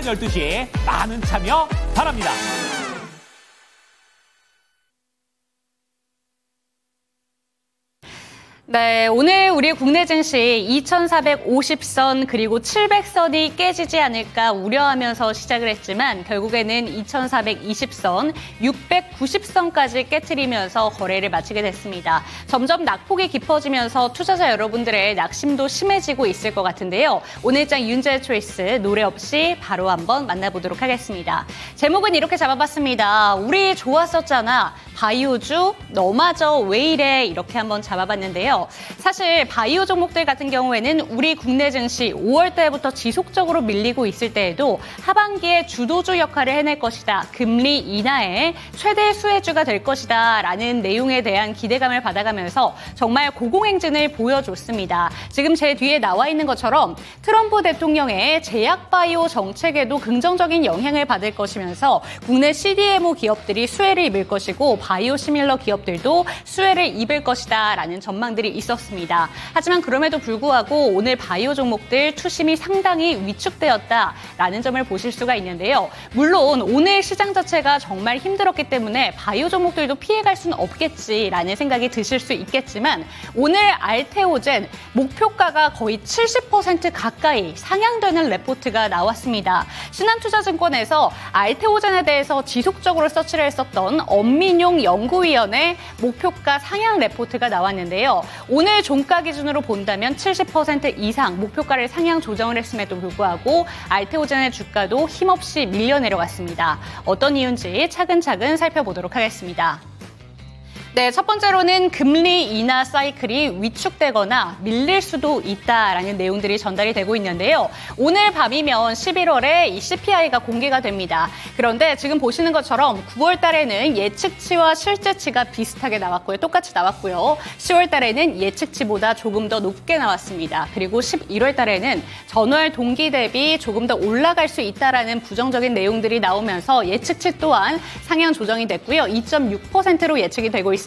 오전 12시 많은 참여 바랍니다. 네, 오늘 우리 국내 증시 2450선 그리고 700선이 깨지지 않을까 우려하면서 시작을 했지만 결국에는 2420선, 690선까지 깨트리면서 거래를 마치게 됐습니다. 점점 낙폭이 깊어지면서 투자자 여러분들의 낙심도 심해지고 있을 것 같은데요. 오늘장 윤재 초이스 노래 없이 바로 한번 만나보도록 하겠습니다. 제목은 이렇게 잡아봤습니다. 우리 좋았었잖아. 바이오주 너마저 왜 이래 이렇게 한번 잡아봤는데요. 사실 바이오 종목들 같은 경우에는 우리 국내 증시 5월 달부터 지속적으로 밀리고 있을 때에도 하반기에 주도주 역할을 해낼 것이다. 금리 인하의 최대 수혜주가 될 것이다. 라는 내용에 대한 기대감을 받아가면서 정말 고공행진을 보여줬습니다. 지금 제 뒤에 나와 있는 것처럼 트럼프 대통령의 제약 바이오 정책에도 긍정적인 영향을 받을 것이면서 국내 CDMO 기업들이 수혜를 입을 것이고 바이오 시밀러 기업들도 수혜를 입을 것이다. 라는 전망들이 있었습니다. 하지만 그럼에도 불구하고 오늘 바이오 종목들 투심이 상당히 위축되었다라는 점을 보실 수가 있는데요. 물론 오늘 시장 자체가 정말 힘들었기 때문에 바이오 종목들도 피해갈 수는 없겠지라는 생각이 드실 수 있겠지만 오늘 알테오젠 목표가가 거의 70% 가까이 상향되는 레포트가 나왔습니다. 신한투자증권에서 알테오젠에 대해서 지속적으로 서치를 했었던 엄민용 연구위원회 목표가 상향 레포트가 나왔는데요. 오늘 종가 기준으로 본다면 70% 이상 목표가를 상향 조정을 했음에도 불구하고 알테오젠의 주가도 힘없이 밀려 내려갔습니다. 어떤 이유인지 차근차근 살펴보도록 하겠습니다. 네, 첫 번째로는 금리 인하 사이클이 위축되거나 밀릴 수도 있다라는 내용들이 전달이 되고 있는데요. 오늘 밤이면 11월에 이 CPI가 공개가 됩니다. 그런데 지금 보시는 것처럼 9월 달에는 예측치와 실제치가 비슷하게 나왔고요. 똑같이 나왔고요. 10월 달에는 예측치보다 조금 더 높게 나왔습니다. 그리고 11월 달에는 전월 동기 대비 조금 더 올라갈 수 있다라는 부정적인 내용들이 나오면서 예측치 또한 상향 조정이 됐고요. 2.6%로 예측이 되고 있습니다.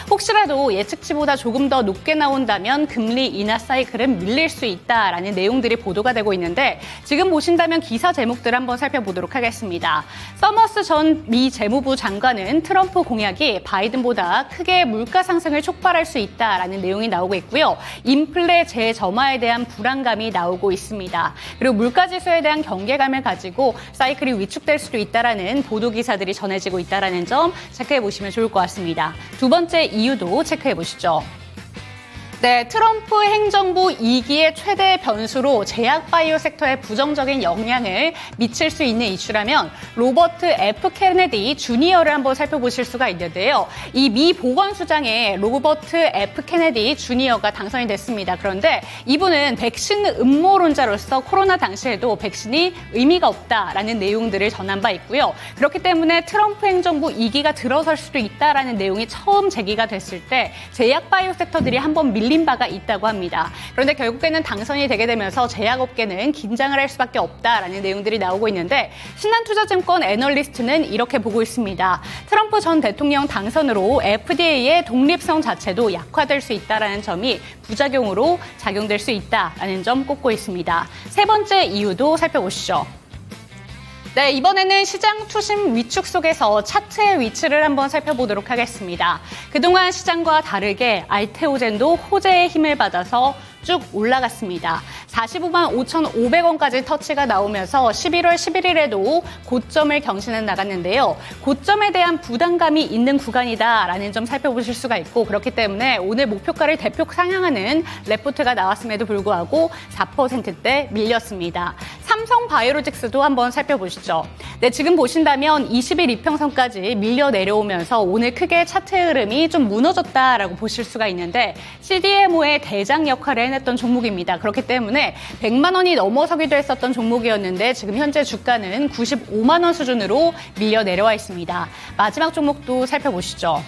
혹시라도 예측치보다 조금 더 높게 나온다면 금리 인하 사이클은 밀릴 수 있다라는 내용들이 보도가 되고 있는데 지금 보신다면 기사 제목들 한번 살펴보도록 하겠습니다. 서머스 전 미 재무부 장관은 트럼프 공약이 바이든보다 크게 물가 상승을 촉발할 수 있다라는 내용이 나오고 있고요. 인플레 재점화에 대한 불안감이 나오고 있습니다. 그리고 물가지수에 대한 경계감을 가지고 사이클이 위축될 수도 있다라는 보도 기사들이 전해지고 있다라는 점 체크해 보시면 좋을 것 같습니다. 두 번째 이유도 체크해 보시죠. 네, 트럼프 행정부 2기의 최대 변수로 제약 바이오 섹터에 부정적인 영향을 미칠 수 있는 이슈라면 로버트 F. 케네디 주니어를 한번 살펴보실 수가 있는데요. 이 미 보건수장의 로버트 F. 케네디 주니어가 당선이 됐습니다. 그런데 이분은 백신 음모론자로서 코로나 당시에도 백신이 의미가 없다라는 내용들을 전한 바 있고요. 그렇기 때문에 트럼프 행정부 2기가 들어설 수도 있다라는 내용이 처음 제기가 됐을 때 제약 바이오 섹터들이 한번 밀린 바가 있다고 합니다. 그런데 결국에는 당선이 되게 되면서 제약업계는 긴장을 할 수밖에 없다라는 내용들이 나오고 있는데 신한투자증권 애널리스트는 이렇게 보고 있습니다. 트럼프 전 대통령 당선으로 FDA의 독립성 자체도 약화될 수 있다는 점이 부작용으로 작용될 수 있다는 점 꼽고 있습니다. 세 번째 이유도 살펴보시죠. 네, 이번에는 시장 투심 위축 속에서 차트의 위치를 한번 살펴보도록 하겠습니다. 그동안 시장과 다르게 알테오젠도 호재의 힘을 받아서 쭉 올라갔습니다. 45만 5,500원까지 터치가 나오면서 11월 11일에도 고점을 경신해 나갔는데요. 고점에 대한 부담감이 있는 구간이다라는 점 살펴보실 수가 있고 그렇기 때문에 오늘 목표가를 대폭 상향하는 레포트가 나왔음에도 불구하고 4%대 밀렸습니다. 삼성바이오로직스도 한번 살펴보시죠. 네, 지금 보신다면 20일 이평선까지 밀려 내려오면서 오늘 크게 차트 흐름이 좀 무너졌다라고 보실 수가 있는데 CDMO의 대장 역할을 해냈던 종목입니다. 그렇기 때문에 100만 원이 넘어서기도 했었던 종목이었는데 지금 현재 주가는 95만 원 수준으로 밀려 내려와 있습니다. 마지막 종목도 살펴보시죠.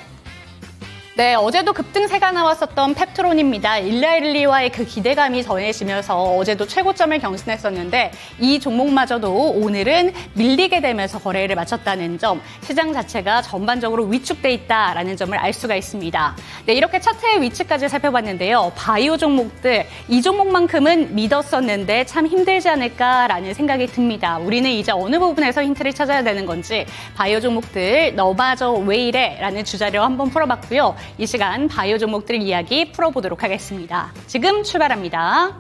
네, 어제도 급등세가 나왔었던 펩트론입니다. 일라일리와의 그 기대감이 더해지면서 어제도 최고점을 경신했었는데 이 종목마저도 오늘은 밀리게 되면서 거래를 마쳤다는 점, 시장 자체가 전반적으로 위축돼 있다라는 점을 알 수가 있습니다. 네, 이렇게 차트의 위치까지 살펴봤는데요. 바이오 종목들, 이 종목만큼은 믿었었는데 참 힘들지 않을까라는 생각이 듭니다. 우리는 이제 어느 부분에서 힌트를 찾아야 되는 건지 바이오 종목들 너마저 왜 이래? 라는 주제로 한번 풀어봤고요. 이 시간 바이오 종목들 이야기 풀어보도록 하겠습니다. 지금 출발합니다.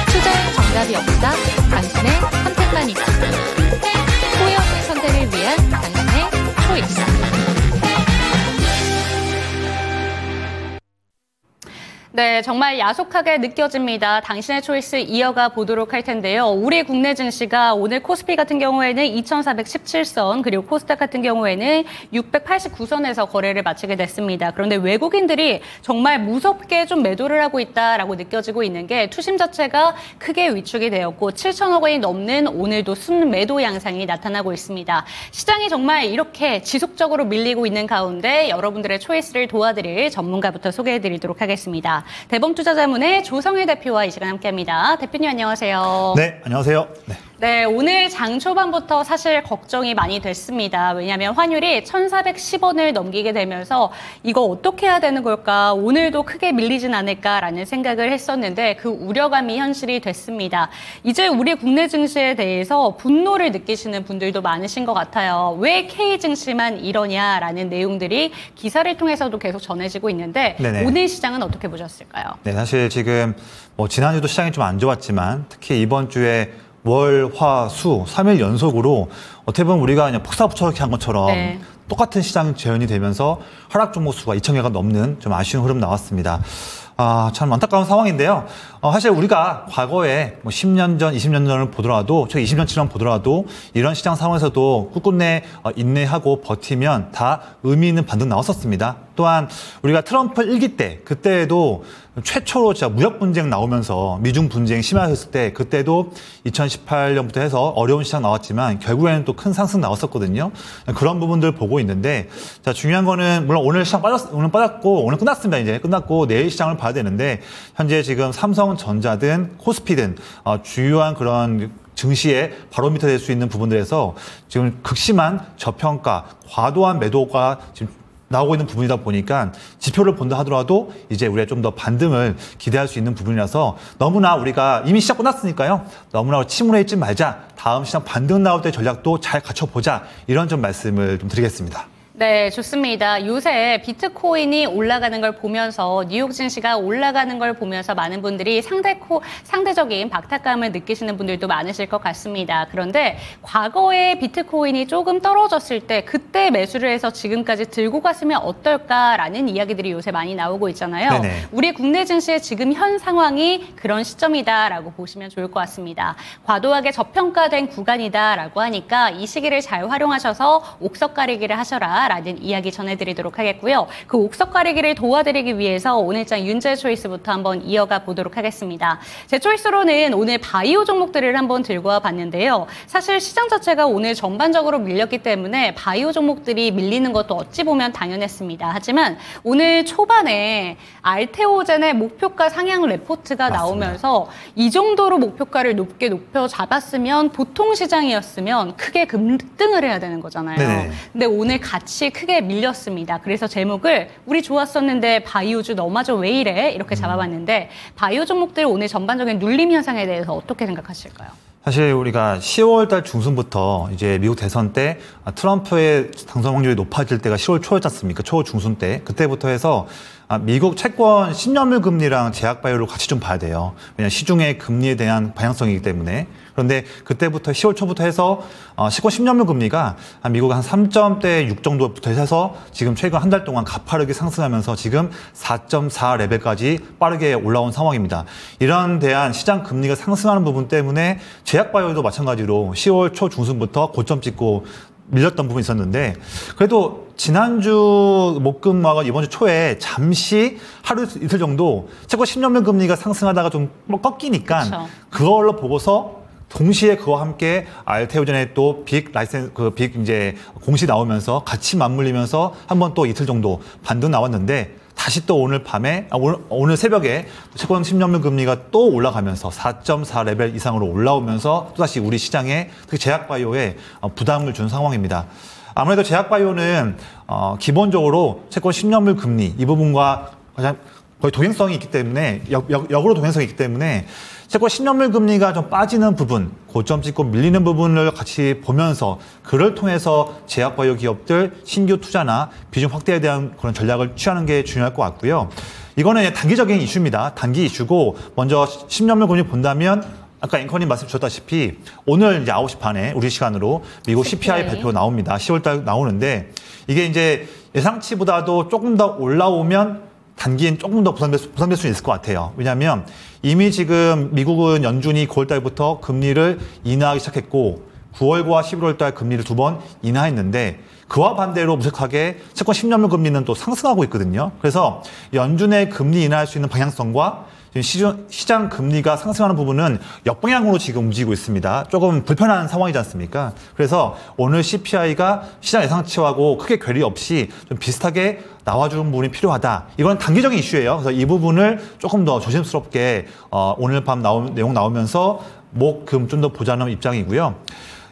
투자엔 정답이 없다. 당신의 선택만 있다. 후회 없는 선택을 위한 당신의 초이스. 네, 정말 야속하게 느껴집니다. 당신의 초이스 이어가 보도록 할 텐데요. 우리 국내 증시가 오늘 코스피 같은 경우에는 2417선, 그리고 코스닥 같은 경우에는 689선에서 거래를 마치게 됐습니다. 그런데 외국인들이 정말 무섭게 좀 매도를 하고 있다라고 느껴지고 있는 게 투심 자체가 크게 위축이 되었고 7천억 원이 넘는 오늘도 순매도 양상이 나타나고 있습니다. 시장이 정말 이렇게 지속적으로 밀리고 있는 가운데 여러분들의 초이스를 도와드릴 전문가부터 소개해드리도록 하겠습니다. 대범투자자문의 조성일 대표와 이 시간 함께합니다. 대표님 안녕하세요. 네, 안녕하세요. 네, 오늘 장 초반부터 사실 걱정이 많이 됐습니다. 왜냐하면 환율이 1,410원을 넘기게 되면서 이거 어떻게 해야 되는 걸까? 오늘도 크게 밀리진 않을까라는 생각을 했었는데 그 우려감이 현실이 됐습니다. 이제 우리 국내 증시에 대해서 분노를 느끼시는 분들도 많으신 것 같아요. 왜 K 증시만 이러냐라는 내용들이 기사를 통해서도 계속 전해지고 있는데 네네. 오늘 시장은 어떻게 보셨을까요? 네, 사실 지금 지난주도 시장이 좀 안 좋았지만 특히 이번 주에 월, 화, 수 3일 연속으로 어떻게 보면 우리가 그냥 폭삭폭삭 한 것처럼 네. 똑같은 시장 재현이 되면서 하락 종목 수가 2,000개가 넘는 좀 아쉬운 흐름 나왔습니다. 참 안타까운 상황인데요. 사실 우리가 과거에 10년 전, 20년 전을 보더라도, 저 20년치만 보더라도 이런 시장 상황에서도 꿋꿋내 인내하고 버티면 다 의미 있는 반등 나왔었습니다. 또한 우리가 트럼프 1기 때, 그때도 최초로 진짜 무역 분쟁 나오면서 미중 분쟁 심화했을 때 그때도 2018년부터 해서 어려운 시장 나왔지만 결국에는 또 큰 상승 나왔었거든요. 그런 부분들 보고 있는데 자, 중요한 거는 물론 오늘 시장 오늘 빠졌고 오늘 끝났습니다. 이제 끝났고 내일 시장을 봐야 되는데 현재 지금 삼성전자든 코스피든 주요한 그런 증시의 바로미터 될 수 있는 부분들에서 지금 극심한 저평가, 과도한 매도가 지금 나오고 있는 부분이다 보니까 지표를 본다 하더라도 이제 우리가 좀 더 반등을 기대할 수 있는 부분이라서 너무나 우리가 이미 시작 끝났으니까요. 너무나 침울해 있지 말자. 다음 시장 반등 나올 때 전략도 잘 갖춰보자. 이런 좀 말씀을 좀 드리겠습니다. 네, 좋습니다. 요새 비트코인이 올라가는 걸 보면서 뉴욕 증시가 올라가는 걸 보면서 많은 분들이 상대적인 박탈감을 느끼시는 분들도 많으실 것 같습니다. 그런데 과거에 비트코인이 조금 떨어졌을 때 그때 매수를 해서 지금까지 들고 갔으면 어떨까라는 이야기들이 요새 많이 나오고 있잖아요. 네네. 우리 국내 증시의 지금 현 상황이 그런 시점이다라고 보시면 좋을 것 같습니다. 과도하게 저평가된 구간이다라고 하니까 이 시기를 잘 활용하셔서 옥석 가리기를 하셔라라는 이야기 전해드리도록 하겠고요. 그 옥석 가리기를 도와드리기 위해서 오늘장 윤재 초이스부터 한번 이어가 보도록 하겠습니다. 제 초이스로는 오늘 바이오 종목들을 한번 들고 와봤는데요. 사실 시장 자체가 오늘 전반적으로 밀렸기 때문에 바이오 종목들이 밀리는 것도 어찌 보면 당연했습니다. 하지만 오늘 초반에 알테오젠의 목표가 상향 레포트가 맞습니다. 나오면서 이 정도로 목표가를 높게 높여 잡았으면 보통 시장이었으면 크게 급등을 해야 되는 거잖아요. 네네. 근데 오늘 같이 크게 밀렸습니다. 그래서 제목을 우리 좋았었는데 바이오주 너마저 왜 이래? 이렇게 잡아봤는데 바이오 종목들 오늘 전반적인 눌림 현상에 대해서 어떻게 생각하실까요? 사실 우리가 10월 달 중순부터 이제 미국 대선 때 트럼프의 당선 확률이 높아질 때가 10월 초였지 않습니까? 초 중순 때. 그때부터 해서 미국 채권 10년물 금리랑 제약 바이오를 같이 좀 봐야 돼요. 왜냐하면 시중의 금리에 대한 방향성이기 때문에. 그런데 그때부터 10월 초부터 해서 채권 10년물 금리가 미국 한 3점대 6 정도부터 해서 지금 최근 한 달 동안 가파르게 상승하면서 지금 4.4 레벨까지 빠르게 올라온 상황입니다. 이런 대한 시장 금리가 상승하는 부분 때문에 제약 바이오도 마찬가지로 10월 초 중순부터 고점 찍고 밀렸던 부분이 있었는데 그래도 지난주 목금화가 이번 주 초에 잠시 하루 이틀 정도 채권 10년물 금리가 상승하다가 좀 꺾이니까 그쵸. 그걸로 보고서 동시에 그와 함께 알테오젠의 또 빅 라이센스 빅 이제 공시 나오면서 같이 맞물리면서 한번 또 이틀 정도 반등 나왔는데 다시 또 오늘 밤에 오늘 새벽에 채권 10년물 금리가 또 올라가면서 4.4 레벨 이상으로 올라오면서 또다시 우리 시장에 특히 제약바이오에 부담을 준 상황입니다. 아무래도 제약바이오는 기본적으로 채권 10년물 금리 이 부분과 가장 거의 동행성이 있기 때문에 역으로 동행성이 있기 때문에 채권 10년물 금리가 좀 빠지는 부분, 고점 찍고 밀리는 부분을 같이 보면서 그를 통해서 제약바이오 기업들 신규 투자나 비중 확대에 대한 그런 전략을 취하는 게 중요할 것 같고요. 이거는 단기적인 이슈입니다. 단기 이슈고 먼저 10년물 금리 본다면 아까 앵커님 말씀 주셨다시피 오늘 이제 9시 반에 우리 시간으로 미국 CPI 발표 나옵니다. 10월 달 나오는데 이게 이제 예상치보다도 조금 더 올라오면 단기엔 조금 더 부담될 수 있을 것 같아요. 왜냐하면 이미 지금 미국은 연준이 9월 달부터 금리를 인하하기 시작했고 9월과 11월 달 금리를 2번 인하했는데 그와 반대로 무색하게 채권 10년물 금리는 또 상승하고 있거든요. 그래서 연준의 금리 인하할 수 있는 방향성과 시장 금리가 상승하는 부분은 역방향으로 지금 움직이고 있습니다. 조금 불편한 상황이지 않습니까? 그래서 오늘 CPI가 시장 예상치하고 크게 괴리 없이 좀 비슷하게 나와주는 부분이 필요하다. 이건 단기적인 이슈예요. 그래서 이 부분을 조금 더 조심스럽게 오늘 밤 내용 나오면서 목, 금 좀 더 보자는 입장이고요.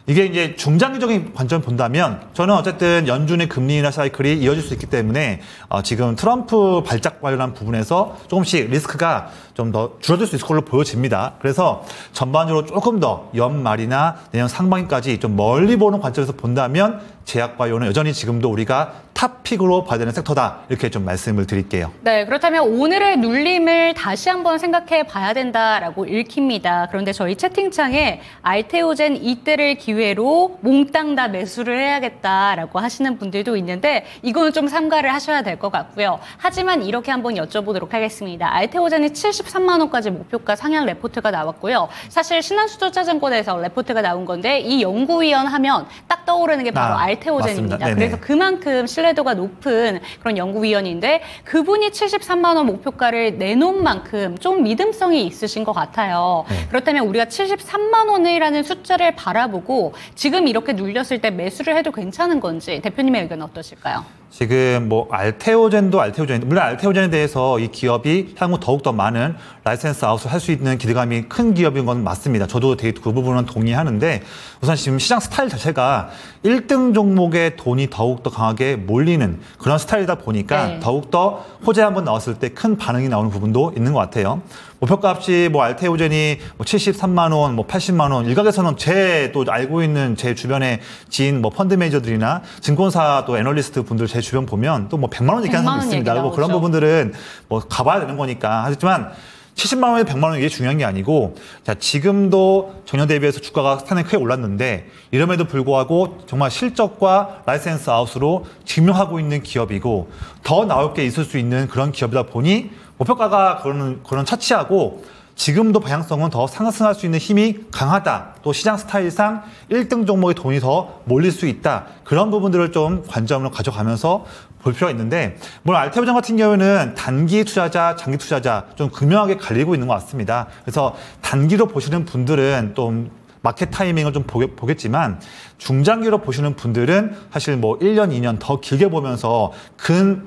이게 이제 중장기적인 관점 본다면 저는 어쨌든 연준의 금리 인하 사이클이 이어질 수 있기 때문에 지금 트럼프 발작 관련한 부분에서 조금씩 리스크가 좀 더 줄어들 수 있을 걸로 보여집니다. 그래서 전반적으로 조금 더 연말이나 내년 상반기까지 좀 멀리 보는 관점에서 본다면 제약바이오는 여전히 지금도 우리가 탑픽으로 봐야 되는 섹터다. 이렇게 좀 말씀을 드릴게요. 네, 그렇다면 오늘의 눌림을 다시 한번 생각해 봐야 된다라고 읽힙니다. 그런데 저희 채팅창에 알테오젠 이때를 기회로 몽땅 다 매수를 해야겠다라고 하시는 분들도 있는데 이거는 좀 삼가를 하셔야 될 것 같고요. 하지만 이렇게 한번 여쭤보도록 하겠습니다. 알테오젠이 73만 원까지 목표가 상향 레포트가 나왔고요. 사실 신한투자증권에서 레포트가 나온 건데 이 연구위원 하면 딱 떠오르는 게 바로 알테오젠입니다. 그래서 그만큼 신뢰도가 높은 그런 연구위원인데 그분이 73만 원 목표가를 내놓은 만큼 좀 믿음성이 있으신 것 같아요. 그렇다면 우리가 73만 원이라는 숫자를 바라보고 지금 이렇게 눌렸을 때 매수를 해도 괜찮은 건지 대표님의 의견은 어떠실까요? 지금 뭐 알테오젠도 알테오젠, 물론 알테오젠에 대해서 이 기업이 향후 더욱더 많은 라이센스 아웃을 할 수 있는 기대감이 큰 기업인 건 맞습니다. 저도 되게 그 부분은 동의하는데 우선 지금 시장 스타일 자체가 1등 종목에 돈이 더욱더 강하게 몰리는 그런 스타일이다 보니까 네. 더욱더 호재 한번 나왔을 때 큰 반응이 나오는 부분도 있는 것 같아요. 목표값이 뭐 알테오젠이 뭐 73만 원, 뭐 80만 원, 일각에서는 제 또 알고 있는 제 주변에 지인 뭐 펀드 매니저들이나 증권사 또 애널리스트 분들 제 주변 보면 또 뭐 100만 원 얘기하는 사람 있습니다. 뭐 그런 부분들은 뭐 가봐야 되는 거니까. 하지만 70만 원에 100만 원 이게 중요한 게 아니고 자 지금도 전년 대비해서 주가가 상당히 크게 올랐는데 이럼에도 불구하고 정말 실적과 라이센스 아웃으로 증명하고 있는 기업이고 더 나올 게 있을 수 있는 그런 기업이다 보니 목표가가 그런 차치하고 지금도 방향성은 더 상승할 수 있는 힘이 강하다. 또 시장 스타일상 1등 종목의 돈이 더 몰릴 수 있다. 그런 부분들을 좀 관점으로 가져가면서 볼 필요가 있는데 물론 알테오젠 같은 경우에는 단기 투자자, 장기 투자자 좀 극명하게 갈리고 있는 것 같습니다. 그래서 단기로 보시는 분들은 좀 마켓 타이밍을 좀 보겠지만 중장기로 보시는 분들은 사실 뭐 1년, 2년 더 길게 보면서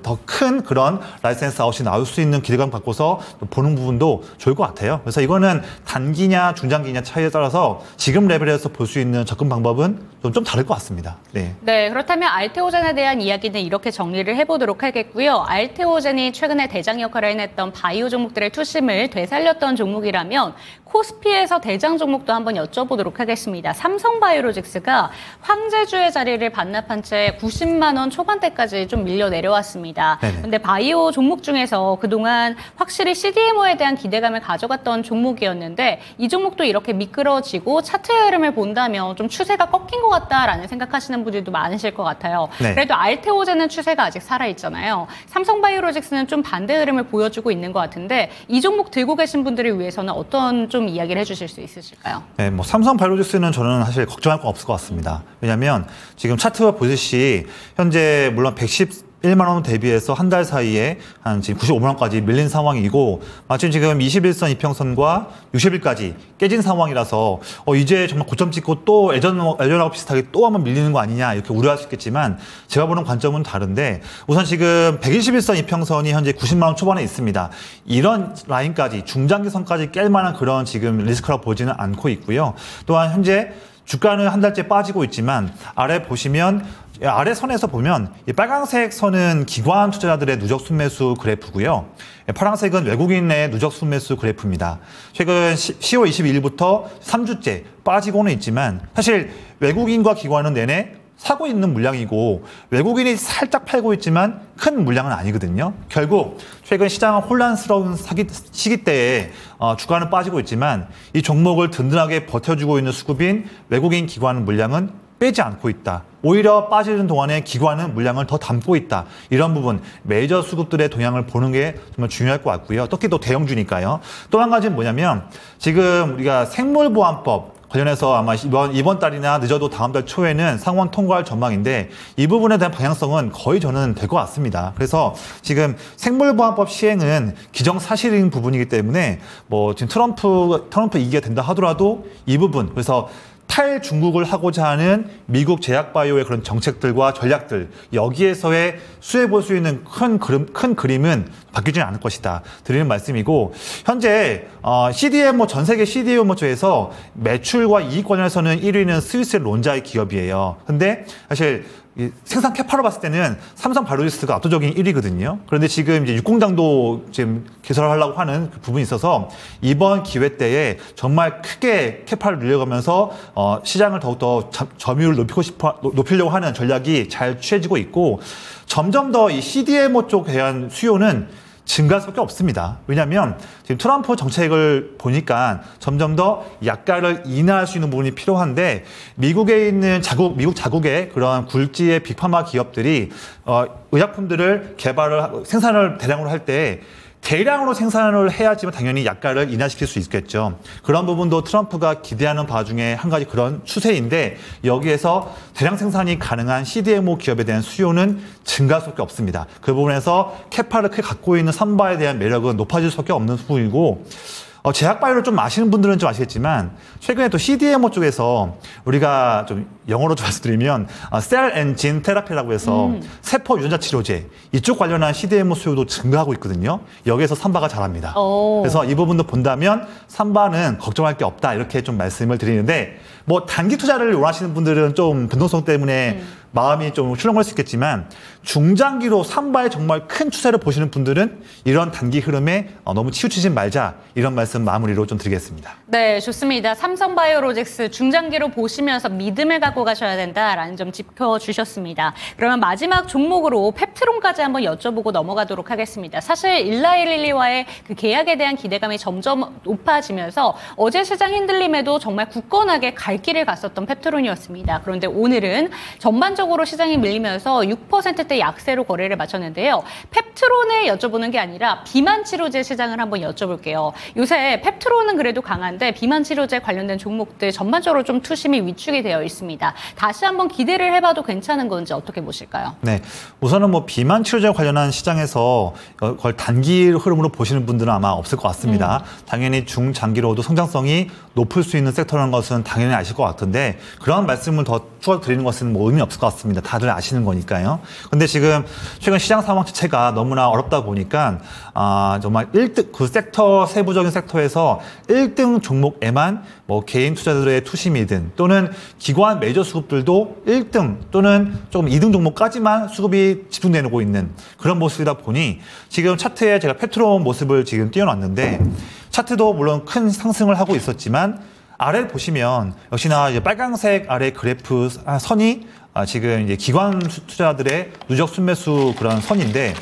더 큰 그런 라이센스 아웃이 나올 수 있는 기대감 갖고서 보는 부분도 좋을 것 같아요. 그래서 이거는 단기냐 중장기냐 차이에 따라서 지금 레벨에서 볼 수 있는 접근 방법은 좀 다를 것 같습니다. 네. 네, 그렇다면 알테오젠에 대한 이야기는 이렇게 정리를 해보도록 하겠고요. 알테오젠이 최근에 대장 역할을 해냈던 바이오 종목들의 투심을 되살렸던 종목이라면 코스피에서 대장 종목도 한번 여쭤보도록 하겠습니다. 삼성바이오로직스가 황제주의 자리를 반납한 채 90만 원 초반대까지 좀 밀려 내려왔습니다. 그런데 바이오 종목 중에서 그동안 확실히 CDMO에 대한 기대감을 가져갔던 종목이었는데 이 종목도 이렇게 미끄러지고 차트 흐름을 본다면 좀 추세가 꺾인 것 같다라는 생각하시는 분들도 많으실 것 같아요. 네. 그래도 알테오젠은 추세가 아직 살아있잖아요. 삼성바이오로직스는 좀 반대 흐름을 보여주고 있는 것 같은데 이 종목 들고 계신 분들을 위해서는 어떤 좀 이야기를 해주실 수 있으실까요? 네, 뭐 삼성바이오로직스는 저는 사실 걱정할 건 없을 것 같습니다. 왜냐하면 지금 차트가 보듯이 현재 물론 111만 원 대비해서 한 달 사이에 한 지금 95만 원까지 밀린 상황이고 마침 지금 21선 이평선과 60일까지 깨진 상황이라서 이제 정말 고점 찍고 또 예전하고 비슷하게 또 한번 밀리는 거 아니냐 이렇게 우려할 수 있겠지만 제가 보는 관점은 다른데 우선 지금 121선 이평선이 현재 90만 원 초반에 있습니다. 이런 라인까지 중장기선까지 깰 만한 그런 지금 리스크라고 보지는 않고 있고요. 또한 현재 주가는 한 달째 빠지고 있지만 아래 보시면 아래 선에서 보면 이 빨간색 선은 기관 투자자들의 누적 순매수 그래프고요. 파란색은 외국인의 누적 순매수 그래프입니다. 최근 10월 22일부터 3주째 빠지고는 있지만 사실 외국인과 기관은 내내 사고 있는 물량이고 외국인이 살짝 팔고 있지만 큰 물량은 아니거든요. 결국 최근 시장은 혼란스러운 시기 때에 주가는 빠지고 있지만 이 종목을 든든하게 버텨주고 있는 수급인 외국인 기관 물량은 빼지 않고 있다. 오히려 빠지는 동안에 기관은 물량을 더 담고 있다. 이런 부분 메이저 수급들의 동향을 보는 게 정말 중요할 것 같고요. 특히 또 대형주니까요. 또 한 가지는 뭐냐면 지금 우리가 생물보안법 관련해서 아마 이번 달이나 늦어도 다음 달 초에는 상원 통과할 전망인데 이 부분에 대한 방향성은 거의 저는 될 것 같습니다. 그래서 지금 생물보안법 시행은 기정사실인 부분이기 때문에 뭐 지금 트럼프 이기가 된다 하더라도 이 부분 그래서 탈중국을 하고자 하는 미국 제약바이오의 그런 정책들과 전략들 여기에서의 수혜 볼 수 있는 큰 그림은 바뀌지는 않을 것이다 드리는 말씀이고 현재 CDMO 전 세계 CDMO에서 매출과 이익 관련해서는 1위는 스위스 론자의 기업이에요. 근데 사실 생산 캐파로 봤을 때는 삼성바이오로직스가 압도적인 1위거든요. 그런데 지금 이제 육공장도 지금 개설하려고 하는 그 부분이 있어서 이번 기회 때에 정말 크게 캐파를 늘려가면서 시장을 더욱더 점유율을 높이려고 하는 전략이 잘 취해지고 있고 점점 더 이 CDMO 쪽에 대한 수요는 증가할 수밖에 없습니다. 왜냐하면 지금 트럼프 정책을 보니까 점점 더 약가를 인하할 수 있는 부분이 필요한데 미국에 있는 미국 자국의 그런 굴지의 빅파마 기업들이 의약품들을 생산을 대량으로 할 때 대량으로 생산을 해야지만 당연히 약가를 인하시킬 수 있겠죠. 그런 부분도 트럼프가 기대하는 바 중에 한 가지 그런 추세인데 여기에서 대량 생산이 가능한 CDMO 기업에 대한 수요는 증가할 수밖에 없습니다. 그 부분에서 캐파를 크게 갖고 있는 삼바에 대한 매력은 높아질 수밖에 없는 부분이고 제약바이오를 좀 아시는 분들은 좀 아시겠지만 최근에 또 CDMO 쪽에서 우리가 좀 영어로 좀 말씀드리면 셀 엔진 테라피라고 해서 세포 유전자 치료제 이쪽 관련한 CDMO 수요도 증가하고 있거든요. 여기에서 삼바가 잘합니다. 그래서 이 부분도 본다면 삼바는 걱정할 게 없다 이렇게 좀 말씀을 드리는데 뭐 단기 투자를 원하시는 분들은 좀 변동성 때문에 마음이 좀 출렁거릴 수 있겠지만 중장기로 삼바에 정말 큰 추세를 보시는 분들은 이런 단기 흐름에 너무 치우치지 말자 이런 말씀 마무리로 좀 드리겠습니다. 네, 좋습니다. 삼성바이오로직스 중장기로 보시면서 믿음을 갖고 가셔야 된다라는 점 짚어주셨습니다. 그러면 마지막 종목으로 펩트론까지 한번 여쭤보고 넘어가도록 하겠습니다. 사실 일라일릴리와의 그 계약에 대한 기대감이 점점 높아지면서 어제 시장 흔들림에도 정말 굳건하게 갈 길을 갔었던 펩트론이었습니다. 그런데 오늘은 전반적으로 시장이 밀리면서 6%대 약세로 거래를 마쳤는데요. 펩트론을 여쭤보는 게 아니라 비만 치료제 시장을 한번 여쭤볼게요. 요새 펩트론은 그래도 강한데 비만 치료제 관련된 종목들 전반적으로 좀 투심이 위축이 되어 있습니다. 다시 한번 기대를 해봐도 괜찮은 건지 어떻게 보실까요? 네, 우선은 뭐 비만 치료제 관련한 시장에서 그걸 단기 흐름으로 보시는 분들은 아마 없을 것 같습니다. 당연히 중장기로도 성장성이 높을 수 있는 섹터라는 것은 당연히 아실 것 같은데 그런 말씀을 더 추가 드리는 것은 뭐 의미 없을 것 같습니다. 다들 아시는 거니까요. 근데 지금 최근 시장 상황 자체가 너무나 어렵다 보니까 정말 1등 그 섹터 세부적인 섹터에서 1등 종목에만 뭐 개인 투자들의 투심이든 또는 기관 메이저 수급들도 1등 또는 조금 2등 종목까지만 수급이 집중되고 있는 그런 모습이다 보니 지금 차트에 제가 펩트론 모습을 지금 띄워놨는데 차트도 물론 큰 상승을 하고 있었지만 아래를 보시면 역시나 이제 빨강색 아래 그래프 선이 지금 이제 기관 투자들의 누적 순매수 그런 선인데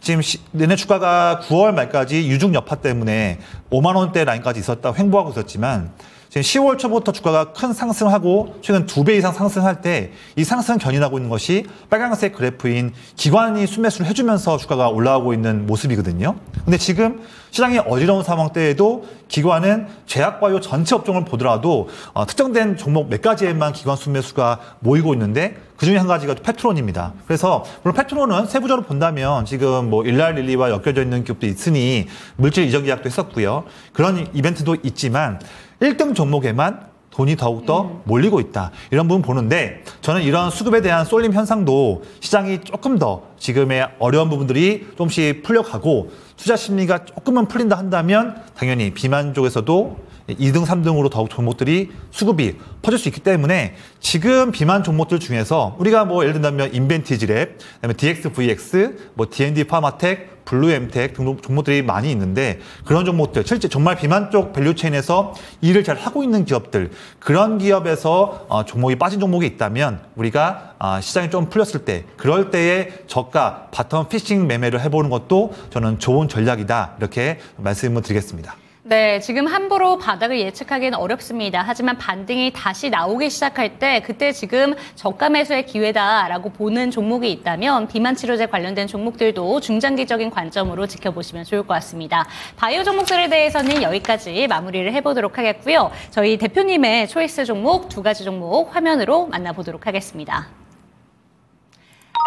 지금 내내 주가가 9월 말까지 유중 여파 때문에 5만 원대 라인까지 횡보하고 있었지만 지금 10월 초부터 주가가 큰 상승하고 최근 2배 이상 상승할 때 이 상승 견인하고 있는 것이 빨간색 그래프인 기관이 순매수를 해주면서 주가가 올라오고 있는 모습이거든요. 근데 지금 시장이 어지러운 상황 때에도 기관은 제약바이오 전체 업종을 보더라도 특정된 종목 몇 가지에만 기관 순매수가 모이고 있는데 그중에 한 가지가 펩트론입니다. 그래서 물론 펩트론은 세부적으로 본다면 지금 뭐 일라일릴리와 엮여져 있는 기업도 있으니 물질 이전 계약도 했었고요. 그런 이벤트도 있지만 1등 종목에만 돈이 더욱더 몰리고 있다. 이런 부분 보는데 저는 이런 수급에 대한 쏠림 현상도 시장이 조금 더 지금의 어려운 부분들이 조금씩 풀려가고 투자 심리가 조금만 풀린다 한다면 당연히 비만 쪽에서도 2등, 3등으로 더욱 종목들이 수급이 퍼질 수 있기 때문에 지금 비만 종목들 중에서 우리가 뭐 예를 들면 인벤티지랩, 그다음에 DXVX, 뭐 D&D 파마텍, 블루엠텍 등 종목들이 많이 있는데 그런 종목들 실제 정말 비만 쪽 밸류체인에서 일을 잘 하고 있는 기업들 그런 기업에서 종목이 빠진 종목이 있다면 우리가 시장이 좀 풀렸을 때 그럴 때에 저가 바텀 피싱 매매를 해보는 것도 저는 좋은 전략이다 이렇게 말씀을 드리겠습니다. 네, 지금 함부로 바닥을 예측하기는 어렵습니다. 하지만 반등이 다시 나오기 시작할 때 그때 지금 저가 매수의 기회다라고 보는 종목이 있다면 비만 치료제 관련된 종목들도 중장기적인 관점으로 지켜보시면 좋을 것 같습니다. 바이오 종목들에 대해서는 여기까지 마무리를 해보도록 하겠고요. 저희 대표님의 초이스 종목 2가지 종목 화면으로 만나보도록 하겠습니다.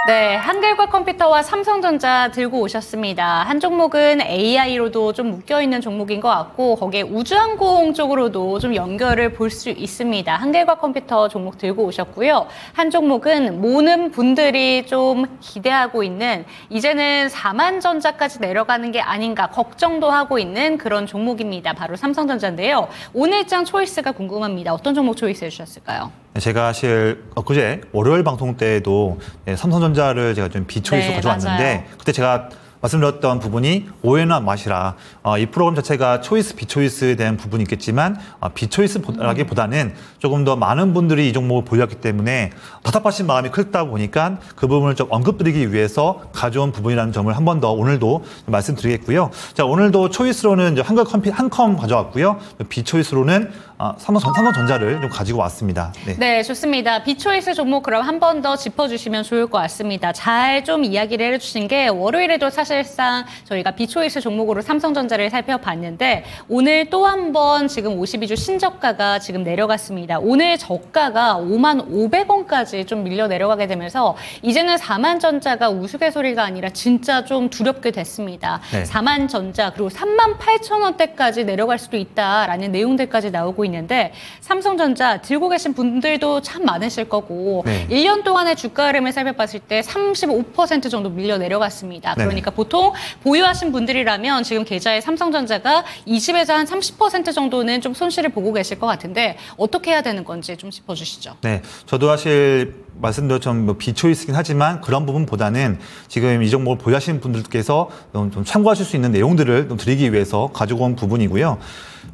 네, 한글과 컴퓨터와 삼성전자 들고 오셨습니다. 한 종목은 AI로도 좀 묶여있는 종목인 것 같고 거기에 우주항공 쪽으로도 좀 연결을 볼 수 있습니다. 한글과 컴퓨터 종목 들고 오셨고요. 한 종목은 모든 분들이 좀 기대하고 있는 이제는 4만 전자까지 내려가는 게 아닌가 걱정도 하고 있는 그런 종목입니다. 바로 삼성전자인데요. 오늘 장 초이스가 궁금합니다. 어떤 종목 초이스해 주셨을까요? 제가 사실 엊그제 월요일 방송 때에도 삼성전자를 제가 좀 비초이스로 가져왔는데 맞아요. 그때 제가 말씀드렸던 부분이 오해나 마시라. 이 프로그램 자체가 초이스, 비초이스에 대한 부분이 있겠지만 비초이스라기보다는 조금 더 많은 분들이 이 종목을 보였기 때문에 답답하신 마음이 크다 보니까 그 부분을 좀 언급드리기 위해서 가져온 부분이라는 점을 한 번 더 오늘도 말씀드리겠고요. 자, 오늘도 초이스로는 이제 한컴 가져왔고요. 비초이스로는 삼성전자를 좀 가지고 왔습니다. 네, 좋습니다. 비초이스 종목 그럼 한 번 더 짚어주시면 좋을 것 같습니다. 잘 좀 이야기를 해주신 게 월요일에도 사실 사실상 저희가 비초이스 종목으로 삼성전자를 살펴봤는데 오늘 또 한 번 지금 52주 신저가가 지금 내려갔습니다. 오늘 저가가 55,500원까지 좀 밀려 내려가게 되면서 이제는 4만전자가 우스갯소리가 아니라 진짜 좀 두렵게 됐습니다. 네. 4만전자 그리고 38,000원대까지 내려갈 수도 있다라는 내용들까지 나오고 있는데 삼성전자 들고 계신 분들도 참 많으실 거고 네. 1년 동안의 주가 흐름을 살펴봤을 때 35% 정도 밀려 내려갔습니다. 네. 그러니까 보통 보유하신 분들이라면 지금 계좌에 삼성전자가 20에서 한 30% 정도는 좀 손실을 보고 계실 것 같은데 어떻게 해야 되는 건지 좀 짚어주시죠. 네, 저도 사실 말씀드렸 좀 비초이스긴 하지만 그런 부분보다는 지금 이 종목을 보유하시는 분들께서 좀 참고하실 수 있는 내용들을 좀 드리기 위해서 가지고 온 부분이고요.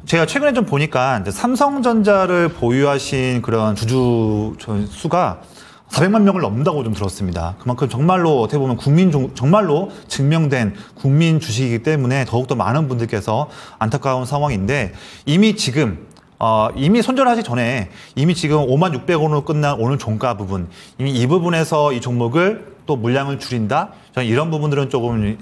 제가 최근에 좀 보니까 이제 삼성전자를 보유하신 그런 주주 수가 400만 명을 넘는다고 좀 들었습니다. 그만큼 정말로 어떻게 보면 정말로 증명된 국민 주식이기 때문에 더욱더 많은 분들께서 안타까운 상황인데 이미 지금 이미 손절하기 전에 이미 지금 56,600원으로 끝난 오늘 종가 부분 이미 이 부분에서 이 종목을 또 물량을 줄인다. 저는 이런 부분들은 좀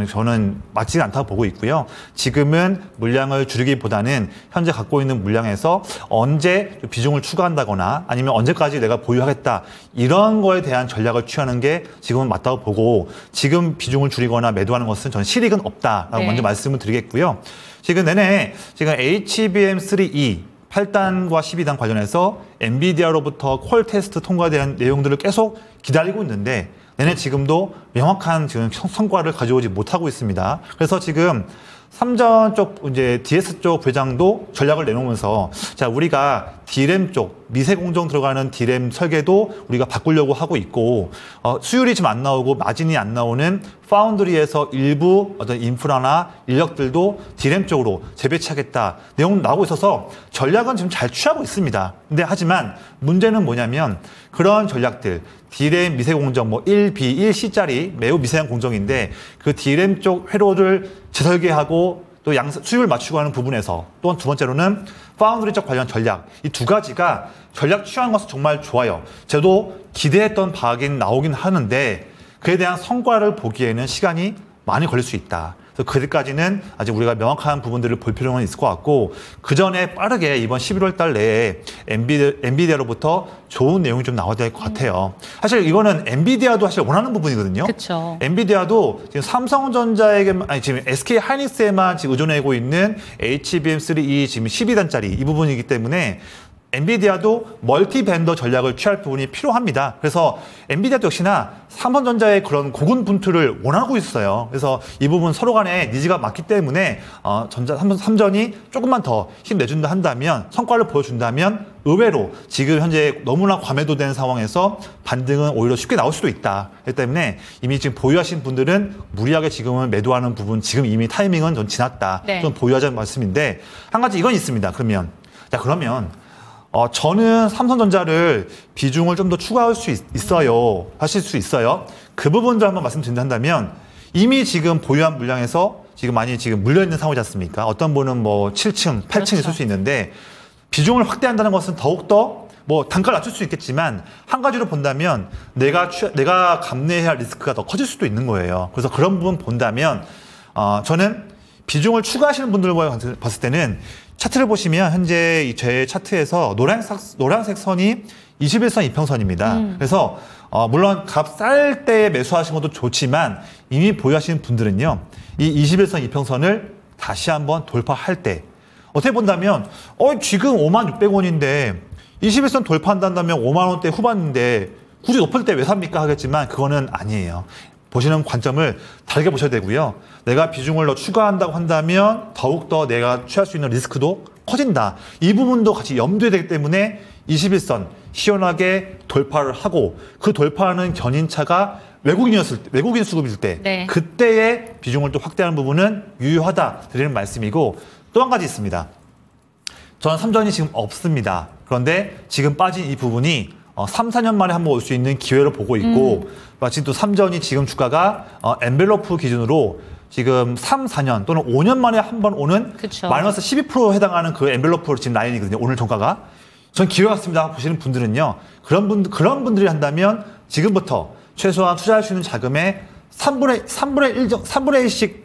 저는 맞지 않다고 보고 있고요. 지금은 물량을 줄이기보다는 현재 갖고 있는 물량에서 언제 비중을 추가한다거나 아니면 언제까지 내가 보유하겠다 이런 거에 대한 전략을 취하는 게 지금은 맞다고 보고 지금 비중을 줄이거나 매도하는 것은 저는 실익은 없다라고 네. 먼저 말씀을 드리겠고요. 지금 내내 지금 HBM3E 8단과 12단 관련해서 엔비디아로부터 콜 테스트 통과된 내용들을 계속 기다리고 있는데 내내 지금도 명확한 지금 성과를 가져오지 못하고 있습니다. 그래서 지금 삼전 쪽 이제 DS 쪽 부회장도 전략을 내놓으면서 자 우리가 D램 쪽 미세 공정 들어가는 D램 설계도 우리가 바꾸려고 하고 있고 수율이 지금 안 나오고 마진이 안 나오는 파운드리에서 일부 어떤 인프라나 인력들도 D램 쪽으로 재배치하겠다 내용 나오고 있어서 전략은 지금 잘 취하고 있습니다. 근데 하지만 문제는 뭐냐면 그런 전략들 D램 미세 공정 뭐 1B, 1C짜리 매우 미세한 공정인데 그 D램 쪽 회로를 재설계하고 또 수율 맞추고 하는 부분에서 또 두 번째로는 파운드리적 관련 전략 이 두 가지가 전략 취하는 것은 정말 좋아요. 저도 기대했던 바긴 나오긴 하는데 그에 대한 성과를 보기에는 시간이 많이 걸릴 수 있다. 그래서 그때까지는 아직 우리가 명확한 부분들을 볼 필요는 있을 것 같고 그 전에 빠르게 이번 11월 달 내에 엔비디아로부터 좋은 내용이 좀 나와야 될 것 같아요. 사실 이거는 엔비디아도 사실 원하는 부분이거든요. 그렇죠. 엔비디아도 지금 삼성전자에게 아니 지금 SK 하이닉스에만 지금 의존하고 있는 HBM3E 지금 12단짜리 이 부분이기 때문에 엔비디아도 멀티 벤더 전략을 취할 부분이 필요합니다. 그래서 엔비디아도 역시나 삼성전자의 그런 고군분투를 원하고 있어요. 그래서 이 부분 서로 간에 니즈가 맞기 때문에 삼전이 조금만 더 힘내준다 한다면 성과를 보여준다면 의외로 지금 현재 너무나 과매도된 상황에서 반등은 오히려 쉽게 나올 수도 있다. 그렇기 때문에 이미 지금 보유하신 분들은 무리하게 지금은 매도하는 부분 지금 이미 타이밍은 좀 지났다. 네. 좀 보유하자는 말씀인데 한 가지 이건 있습니다. 그러면 저는 삼성전자를 비중을 좀 더 추가할 수 있어요. 하실 수 있어요. 그 부분도 한번 말씀드린다면 이미 지금 보유한 물량에서 지금 많이 지금 물려있는 상황이지 않습니까? 어떤 분은 뭐 7층, 8층 그렇죠. 있을 수 있는데 비중을 확대한다는 것은 더욱더 뭐 단가를 낮출 수 있겠지만 한 가지로 본다면 내가 감내해야 할 리스크가 더 커질 수도 있는 거예요. 그래서 그런 부분 본다면 저는 비중을 추가하시는 분들과 봤을 때는 차트를 보시면 현재 제 차트에서 노란색 선이 21선 이평선입니다. 그래서 물론 값 쌀 때 매수하신 것도 좋지만 이미 보유하시는 분들은요. 이 21선 이평선을 다시 한번 돌파할 때 어떻게 본다면 지금 56,600원인데 21선 돌파한다면 5만 원대 후반인데 굳이 높을 때 왜 삽니까 하겠지만 그거는 아니에요. 보시는 관점을 다르게 보셔야 되고요. 내가 비중을 더 추가한다고 한다면 더욱더 내가 취할 수 있는 리스크도 커진다. 이 부분도 같이 염두에 되기 때문에 21선 시원하게 돌파를 하고 그 돌파하는 견인차가 외국인 수급일 때 네. 그때의 비중을 또 확대하는 부분은 유효하다 드리는 말씀이고 또 한 가지 있습니다. 저는 삼전이 지금 없습니다. 그런데 지금 빠진 이 부분이 3, 4년 만에 한번 올 수 있는 기회로 보고 있고 마침 또 삼전이 지금 주가가 엔벨로프 기준으로 지금 3, 4년 또는 5년 만에 한 번 오는 그쵸. 마이너스 12% 해당하는 그 엔벨로프 지금 라인이거든요. 오늘 종가가. 전 기회 같습니다. 보시는 분들은요. 그런 분들이 한다면 지금부터 최소한 투자할 수 있는 자금의 3분의 1씩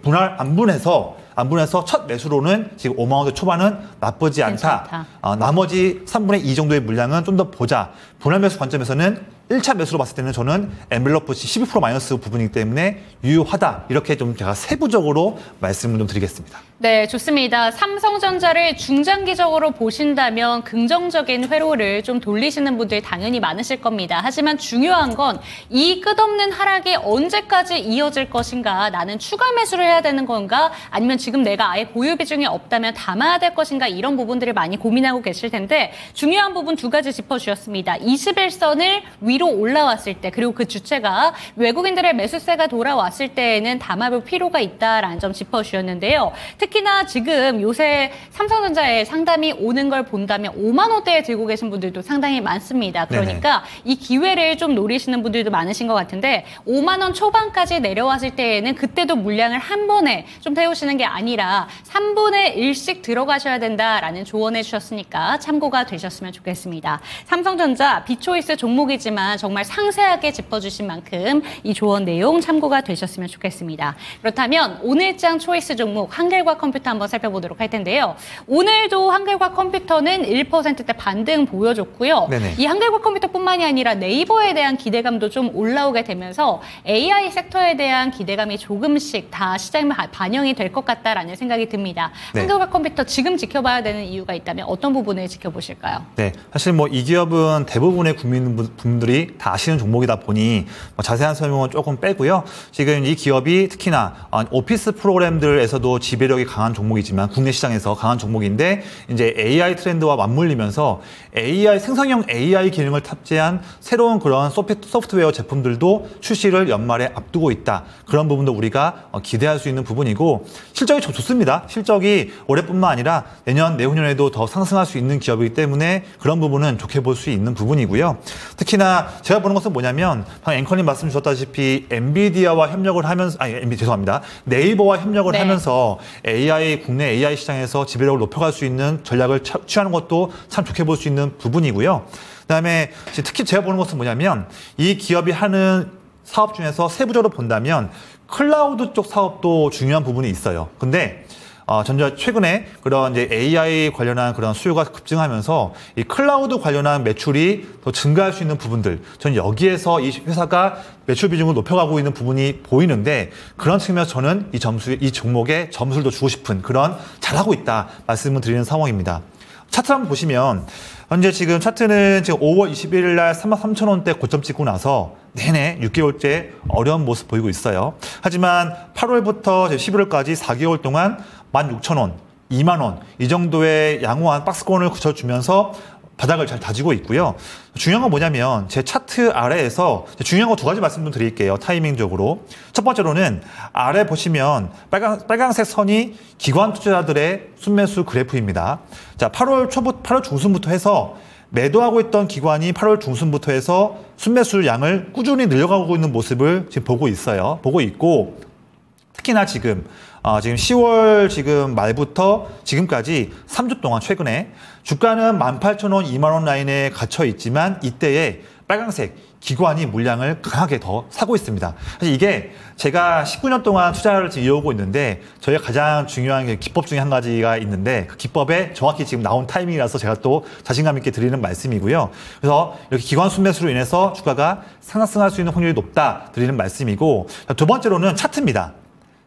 안 분해서 첫 매수로는 지금 5만 원대 초반은 나쁘지 않다. 괜찮다. 나머지 3분의 2 정도의 물량은 좀 더 보자. 분할 매수 관점에서는 1차 매수로 봤을 때는 저는 엔벨러프 12% 마이너스 부분이기 때문에 유효하다. 이렇게 좀 제가 세부적으로 말씀을 좀 드리겠습니다. 네, 좋습니다. 삼성전자를 중장기적으로 보신다면 긍정적인 회로를 좀 돌리시는 분들이 당연히 많으실 겁니다. 하지만 중요한 건 이 끝없는 하락이 언제까지 이어질 것인가, 나는 추가 매수를 해야 되는 건가, 아니면 지금 내가 아예 보유 비중이 없다면 담아야 될 것인가, 이런 부분들을 많이 고민하고 계실 텐데 중요한 부분 두 가지 짚어주셨습니다. 21선을 위로 올라왔을 때, 그리고 그 주체가 외국인들의 매수세가 돌아왔을 때에는 담아볼 필요가 있다라는 점 짚어주셨는데요. 특히나 지금 요새 삼성전자에 상담이 오는 걸 본다면 5만 원대에 들고 계신 분들도 상당히 많습니다. 그러니까 이 기회를 좀 노리시는 분들도 많으신 것 같은데 5만 원 초반까지 내려왔을 때에는 그때도 물량을 한 번에 좀 태우시는 게 아니라 3분의 1씩 들어가셔야 된다라는 조언해 주셨으니까 참고가 되셨으면 좋겠습니다. 삼성전자 비초이스 종목이지만 정말 상세하게 짚어주신 만큼 이 조언 내용 참고가 되셨으면 좋겠습니다. 그렇다면 오늘장 초이스 종목 한글과 컴퓨터 한번 살펴보도록 할 텐데요. 오늘도 한글과 컴퓨터는 1%대 반등 보여줬고요. 네네. 이 한글과 컴퓨터뿐만이 아니라 네이버에 대한 기대감도 좀 올라오게 되면서 AI 섹터에 대한 기대감이 조금씩 다 시장에 반영이 될 것 같다라는 생각이 듭니다. 네. 한글과 컴퓨터 지금 지켜봐야 되는 이유가 있다면 어떤 부분을 지켜보실까요? 네, 사실 뭐 이 기업은 대부분의 국민분들이 다 아시는 종목이다 보니 뭐 자세한 설명은 조금 빼고요. 지금 이 기업이 특히나 오피스 프로그램들에서도 지배력이 강한 종목이지만 국내 시장에서 강한 종목인데 이제 AI 트렌드와 맞물리면서 생성형 AI 기능을 탑재한 새로운 그런 소프트웨어 제품들도 출시를 연말에 앞두고 있다. 그런 부분도 우리가 기대할 수 있는 부분이고 실적이 좋습니다. 실적이 올해뿐만 아니라 내년, 내후년에도 더 상승할 수 있는 기업이기 때문에 그런 부분은 좋게 볼 수 있는 부분이고요. 특히나 제가 보는 것은 뭐냐면 방금 앵커님 말씀 주셨다시피 엔비디아와 협력을 하면서 죄송합니다. 네이버와 협력을 네. 하면서 국내 AI 시장에서 지배력을 높여갈 수 있는 전략을 취하는 것도 참 좋게 볼 수 있는 부분이고요. 그다음에 특히 제가 보는 것은 뭐냐면 이 기업이 하는 사업 중에서 세부적으로 본다면 클라우드 쪽 사업도 중요한 부분이 있어요. 근데 전자 최근에 그런 이제 AI 관련한 그런 수요가 급증하면서 이 클라우드 관련한 매출이 더 증가할 수 있는 부분들, 저는 여기에서 이 회사가 매출 비중을 높여가고 있는 부분이 보이는데 그런 측면에서 저는 이 종목에 점수를 더 주고 싶은 그런 잘하고 있다 말씀을 드리는 상황입니다. 차트 한번 보시면 현재 지금 차트는 지금 5월 21일 날 33,000원대 고점 찍고 나서 내내 6개월째 어려운 모습 보이고 있어요. 하지만 8월부터 11월까지 4개월 동안 16,000원, 2만 원 이 정도의 양호한 박스권을 그쳐주면서 바닥을 잘 다지고 있고요. 중요한 건 뭐냐면 제 차트 아래에서 중요한 거 두 가지 말씀 좀 드릴게요. 타이밍적으로. 첫 번째로는 아래 보시면 빨간색 선이 기관 투자자들의 순매수 그래프입니다. 자, 8월 중순부터 해서 매도하고 있던 기관이 8월 중순부터 해서 순매수 양을 꾸준히 늘려가고 있는 모습을 지금 보고 있어요. 보고 있고 특히나 지금 10월 지금 말부터 지금까지 3주 동안 최근에 주가는 18,000원, 2만 원 라인에 갇혀 있지만 이때에 빨간색 기관이 물량을 강하게 더 사고 있습니다. 사실 이게 제가 19년 동안 투자를 지금 이어오고 있는데 저희가 가장 중요한 기법 중에 한 가지가 있는데 그 기법에 정확히 지금 나온 타이밍이라서 제가 또 자신감 있게 드리는 말씀이고요. 그래서 이렇게 기관 순매수로 인해서 주가가 상승할 수 있는 확률이 높다 드리는 말씀이고 두 번째로는 차트입니다.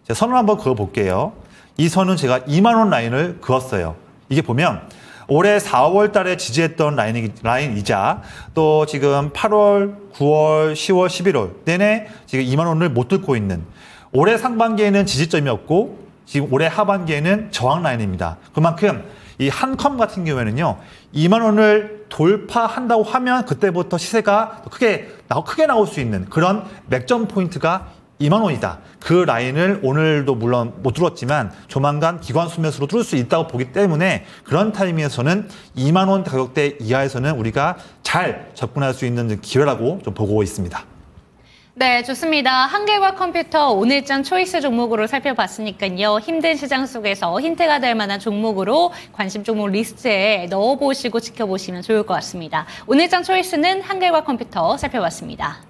제가 선을 한번 그어볼게요. 이 선은 제가 2만 원 라인을 그었어요. 이게 보면 올해 4월 달에 지지했던 라인이자 또 지금 8월, 9월, 10월, 11월 내내 지금 2만 원을 못 뚫고 있는 올해 상반기에는 지지점이었고 지금 올해 하반기에는 저항 라인입니다. 그만큼 이 한컴 같은 경우에는요. 2만 원을 돌파한다고 하면 그때부터 시세가 크게 나올 수 있는 그런 맥점 포인트가 2만 원이다. 그 라인을 오늘도 물론 못 뚫었지만 조만간 기관 순매수로 뚫을 수 있다고 보기 때문에 그런 타이밍에서는 2만 원 가격대 이하에서는 우리가 잘 접근할 수 있는 기회라고 좀 보고 있습니다. 네, 좋습니다. 한글과 컴퓨터 오늘장 초이스 종목으로 살펴봤으니까요. 힘든 시장 속에서 힌트가 될 만한 종목으로 관심 종목 리스트에 넣어보시고 지켜보시면 좋을 것 같습니다. 오늘장 초이스는 한글과 컴퓨터 살펴봤습니다.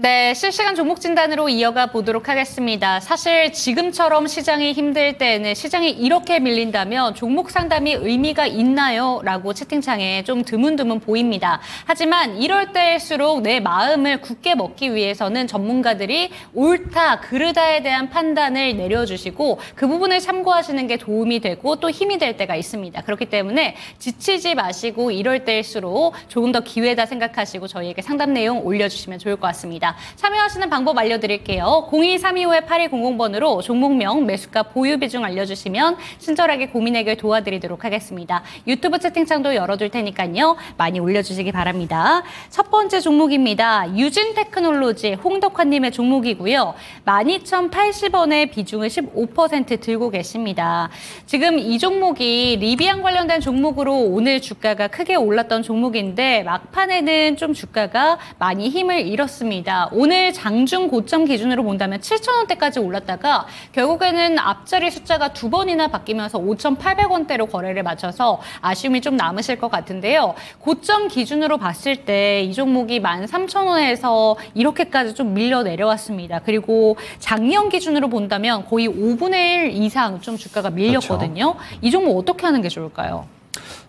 네, 실시간 종목 진단으로 이어가 보도록 하겠습니다. 사실 지금처럼 시장이 힘들 때에는 시장이 이렇게 밀린다면 종목 상담이 의미가 있나요? 라고 채팅창에 좀 드문드문 보입니다. 하지만 이럴 때일수록 내 마음을 굳게 먹기 위해서는 전문가들이 옳다, 그르다에 대한 판단을 내려주시고 그 부분을 참고하시는 게 도움이 되고 또 힘이 될 때가 있습니다. 그렇기 때문에 지치지 마시고 이럴 때일수록 조금 더 기회다 생각하시고 저희에게 상담 내용 올려주시면 좋을 것 같습니다. 참여하시는 방법 알려드릴게요. 02325-8200번으로 종목명, 매수가, 보유 비중 알려주시면 친절하게 고민 해결 도와드리도록 하겠습니다. 유튜브 채팅창도 열어둘 테니까요. 많이 올려주시기 바랍니다. 첫 번째 종목입니다. 유진테크놀로지 홍덕환님의 종목이고요. 12,080원의 비중을 15% 들고 계십니다. 지금 이 종목이 리비안 관련된 종목으로 오늘 주가가 크게 올랐던 종목인데 막판에는 좀 주가가 많이 힘을 잃었습니다. 오늘 장중 고점 기준으로 본다면 7,000원대까지 올랐다가 결국에는 앞자리 숫자가 2번이나 바뀌면서 5,800원대로 거래를 마쳐서 아쉬움이 좀 남으실 것 같은데요. 고점 기준으로 봤을 때 이 종목이 13,000원에서 이렇게까지 좀 밀려 내려왔습니다. 그리고 작년 기준으로 본다면 거의 5분의 1 이상 좀 주가가 밀렸거든요. 그렇죠. 이 종목 어떻게 하는 게 좋을까요?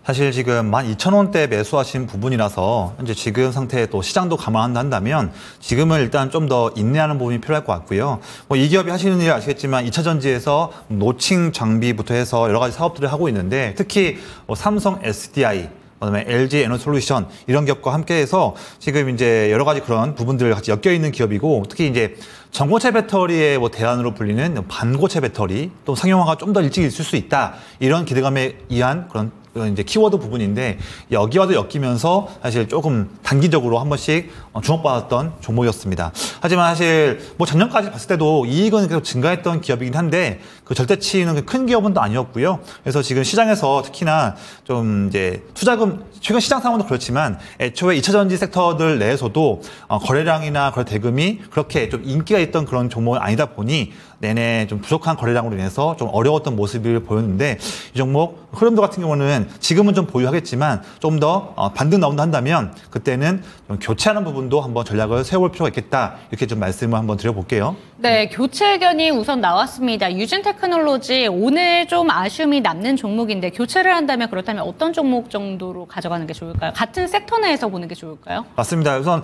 사실 지금 12,000원대 매수하신 부분이라서 현재 지금 상태에 또 시장도 감안한다면 지금은 일단 좀 더 인내하는 부분이 필요할 것 같고요. 이 기업이 하시는 일 아시겠지만 2차 전지에서 노칭 장비부터 해서 여러 가지 사업들을 하고 있는데 특히 삼성 SDI 그다음에 LG 에너솔루션 이런 기업과 함께해서 지금 이제 여러 가지 그런 부분들 같이 엮여 있는 기업이고 특히 이제 전고체 배터리의 대안으로 불리는 반고체 배터리 또 상용화가 좀 더 일찍 있을 수 있다 이런 기대감에 의한 그런 이제 키워드 부분인데 여기와도 엮이면서 사실 조금 단기적으로 한 번씩 주목받았던 종목이었습니다. 하지만 사실 작년까지 봤을 때도 이익은 계속 증가했던 기업이긴 한데 그 절대치는 큰 기업은 또 아니었고요. 그래서 지금 시장에서 특히나 좀 이제 투자금 최근 시장 상황도 그렇지만 애초에 2차 전지 섹터들 내에서도 거래량이나 거래 대금이 그렇게 좀 인기가 있던 그런 종목은 아니다 보니 내내 좀 부족한 거래량으로 인해서 좀 어려웠던 모습을 보였는데 이 종목 흐름도 같은 경우는 지금은 좀 보유하겠지만 좀 더 반등 나온다 한다면 그때는 좀 교체하는 부분도 한번 전략을 세워볼 필요가 있겠다 이렇게 좀 말씀을 한번 드려볼게요. 네, 교체 의견이 우선 나왔습니다. 유진테크놀로지 오늘 좀 아쉬움이 남는 종목인데 교체를 한다면 그렇다면 어떤 종목 정도로 가져가는 게 좋을까요? 같은 섹터 내에서 보는 게 좋을까요? 맞습니다. 우선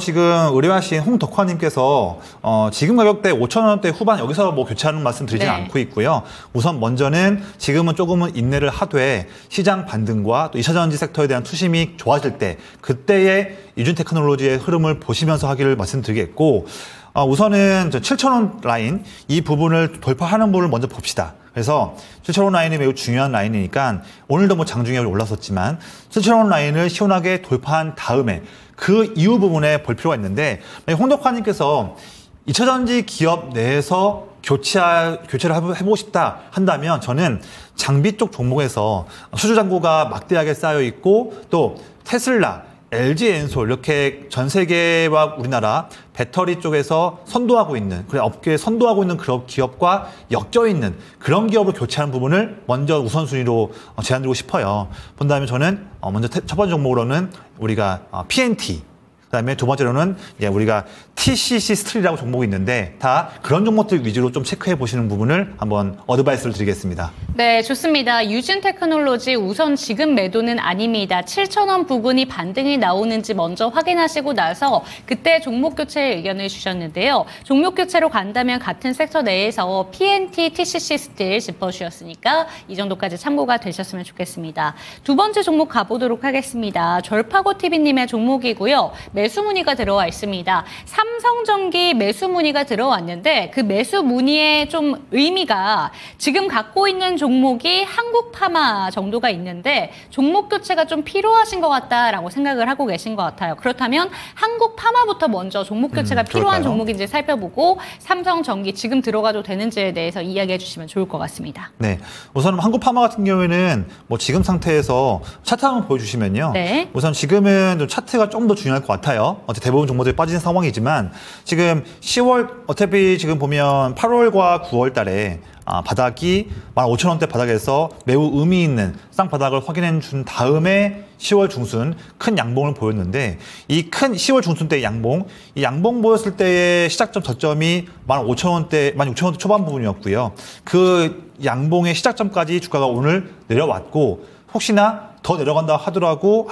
지금 의뢰하신 홍덕화님께서 지금 가격대 5,000원대 후반 여기서 교체하는 말씀 드리지는 않고 있고요. 우선 먼저는 지금은 조금은 인내를 하되 시장 반등과 또 2차 전지 섹터에 대한 투심이 좋아질 때 그때의 유진테크놀로지의 흐름을 보시면서 하기를 말씀드리겠고 우선은 7,000원 라인 이 부분을 돌파하는 부분을 먼저 봅시다. 그래서 7,000원 라인이 매우 중요한 라인이니까 오늘도 장중에 올랐었지만 7,000원 라인을 시원하게 돌파한 다음에 그 이후 부분에 볼 필요가 있는데 홍덕화님께서 2차 전지 기업 내에서 교체를 해보고 싶다 한다면 저는 장비 쪽 종목에서 수주 잔고가 막대하게 쌓여 있고 또 테슬라, LG 엔솔 이렇게 전 세계와 우리나라 배터리 쪽에서 선도하고 있는 업계에 선도하고 있는 그런 기업과 엮여 있는 그런 기업을 교체하는 부분을 먼저 우선순위로 제안드리고 싶어요. 본다면 저는 먼저 첫 번째 종목으로는 우리가 PNT 그다음에 두 번째로는 우리가 TCC 스틸이라고 종목이 있는데 다 그런 종목들 위주로 좀 체크해 보시는 부분을 한번 어드바이스를 드리겠습니다. 네, 좋습니다. 유진테크놀로지 우선 지금 매도는 아닙니다. 7,000원 부근이 반등이 나오는지 먼저 확인하시고 나서 그때 종목 교체 의견을 주셨는데요. 종목 교체로 간다면 같은 섹터 내에서 PNT, TCC 스틸 짚어주셨으니까 이 정도까지 참고가 되셨으면 좋겠습니다. 두 번째 종목 가보도록 하겠습니다. 절파고TV님의 종목이고요. 매수 문의가 들어와 있습니다. 삼성전기 매수 문의가 들어왔는데 그 매수 문의의 좀 의미가 지금 갖고 있는 종목이 한국파마 정도가 있는데 종목 교체가 좀 필요하신 것 같다라고 생각을 하고 계신 것 같아요. 그렇다면 한국파마부터 먼저 종목 교체가 필요한 종목인지 살펴보고 삼성전기 지금 들어가도 되는지에 대해서 이야기해 주시면 좋을 것 같습니다. 네, 우선 한국파마 같은 경우에는 지금 상태에서 차트 한번 보여주시면요. 네. 우선 지금은 좀 차트가 좀 더 중요할 것 같아요. 대부분 종목들이 빠진 상황이지만 지금 10월 어차피 지금 보면 8월과 9월 달에 바닥이 15,000원대 바닥에서 매우 의미 있는 쌍바닥을 확인해 준 다음에 10월 중순 큰 양봉을 보였는데 이 큰 10월 중순 때 이 양봉 보였을 때의 시작점 저점이 15,000원대, 16,000원대 초반 부분이었고요. 그 양봉의 시작점까지 주가가 오늘 내려왔고 혹시나 더 내려간다 하더라도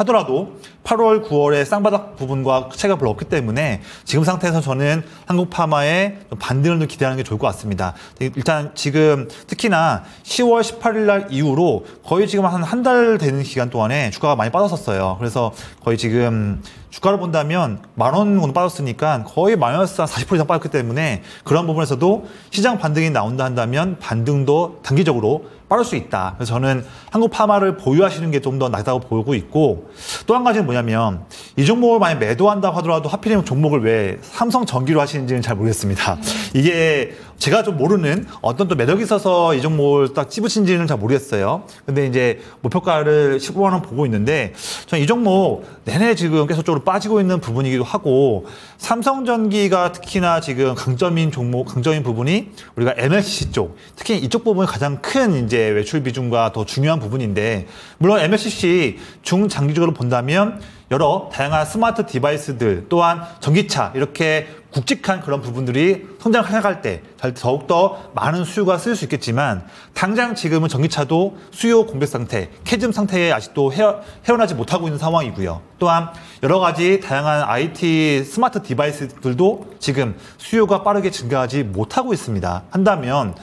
8월, 9월의 쌍바닥 부분과 차이가 별로 없기 때문에 지금 상태에서 저는 한국파마의 반등을 좀 기대하는 게 좋을 것 같습니다. 일단 지금 특히나 10월 18일 날 이후로 거의 지금 한 달 되는 기간 동안에 주가가 많이 빠졌었어요. 그래서 거의 지금 주가를 본다면 10,000원 정도 빠졌으니까 거의 마이너스 한 40% 이상 빠졌기 때문에 그런 부분에서도 시장 반등이 나온다 한다면 반등도 단기적으로 빠를 수 있다. 그래서 저는 한국 파마를 보유하시는 게 좀 더 낫다고 보고 있고 또 한 가지는 뭐냐면 이 종목을 만약 매도한다고 하더라도 하필이면 종목을 왜 삼성전기로 하시는지는 잘 모르겠습니다. 이게 제가 좀 모르는 어떤 또 매력이 있어서 이 종목을 딱 찝으신지는 잘 모르겠어요. 근데 이제 목표가를 15만 원 보고 있는데 저는 이 종목 내내 지금 계속적으로 빠지고 있는 부분이기도 하고 삼성전기가 특히나 지금 강점인 부분이 우리가 MLCC 쪽, 특히 이쪽 부분이 가장 큰 이제 외출 비중과 더 중요한 부분인데 물론 MLCC 중장기적으로 본다면 여러 다양한 스마트 디바이스들 또한 전기차 이렇게 굵직한 그런 부분들이 성장해갈 때 더욱더 많은 수요가 쓰일 수 있겠지만 당장 지금은 전기차도 수요 공백 상태, 캐즘 상태에 아직도 헤어나지 못하고 있는 상황이고요. 또한 여러 가지 다양한 IT 스마트 디바이스들도 지금 수요가 빠르게 증가하지 못하고 있습니다. 한다면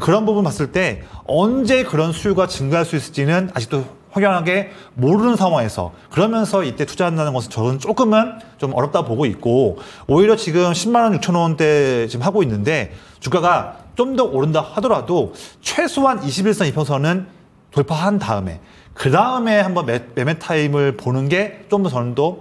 그런 부분 봤을 때 언제 그런 수요가 증가할 수 있을지는 아직도 확연하게 모르는 상황에서 그러면서 이때 투자한다는 것은 저는 조금은 좀 어렵다 보고 있고 오히려 지금 10만 원 6천 원대 지금 하고 있는데 주가가 좀 더 오른다 하더라도 최소한 21선 이평선은 돌파한 다음에 그 다음에 한번 매매 타임을 보는 게 좀 더 저는 더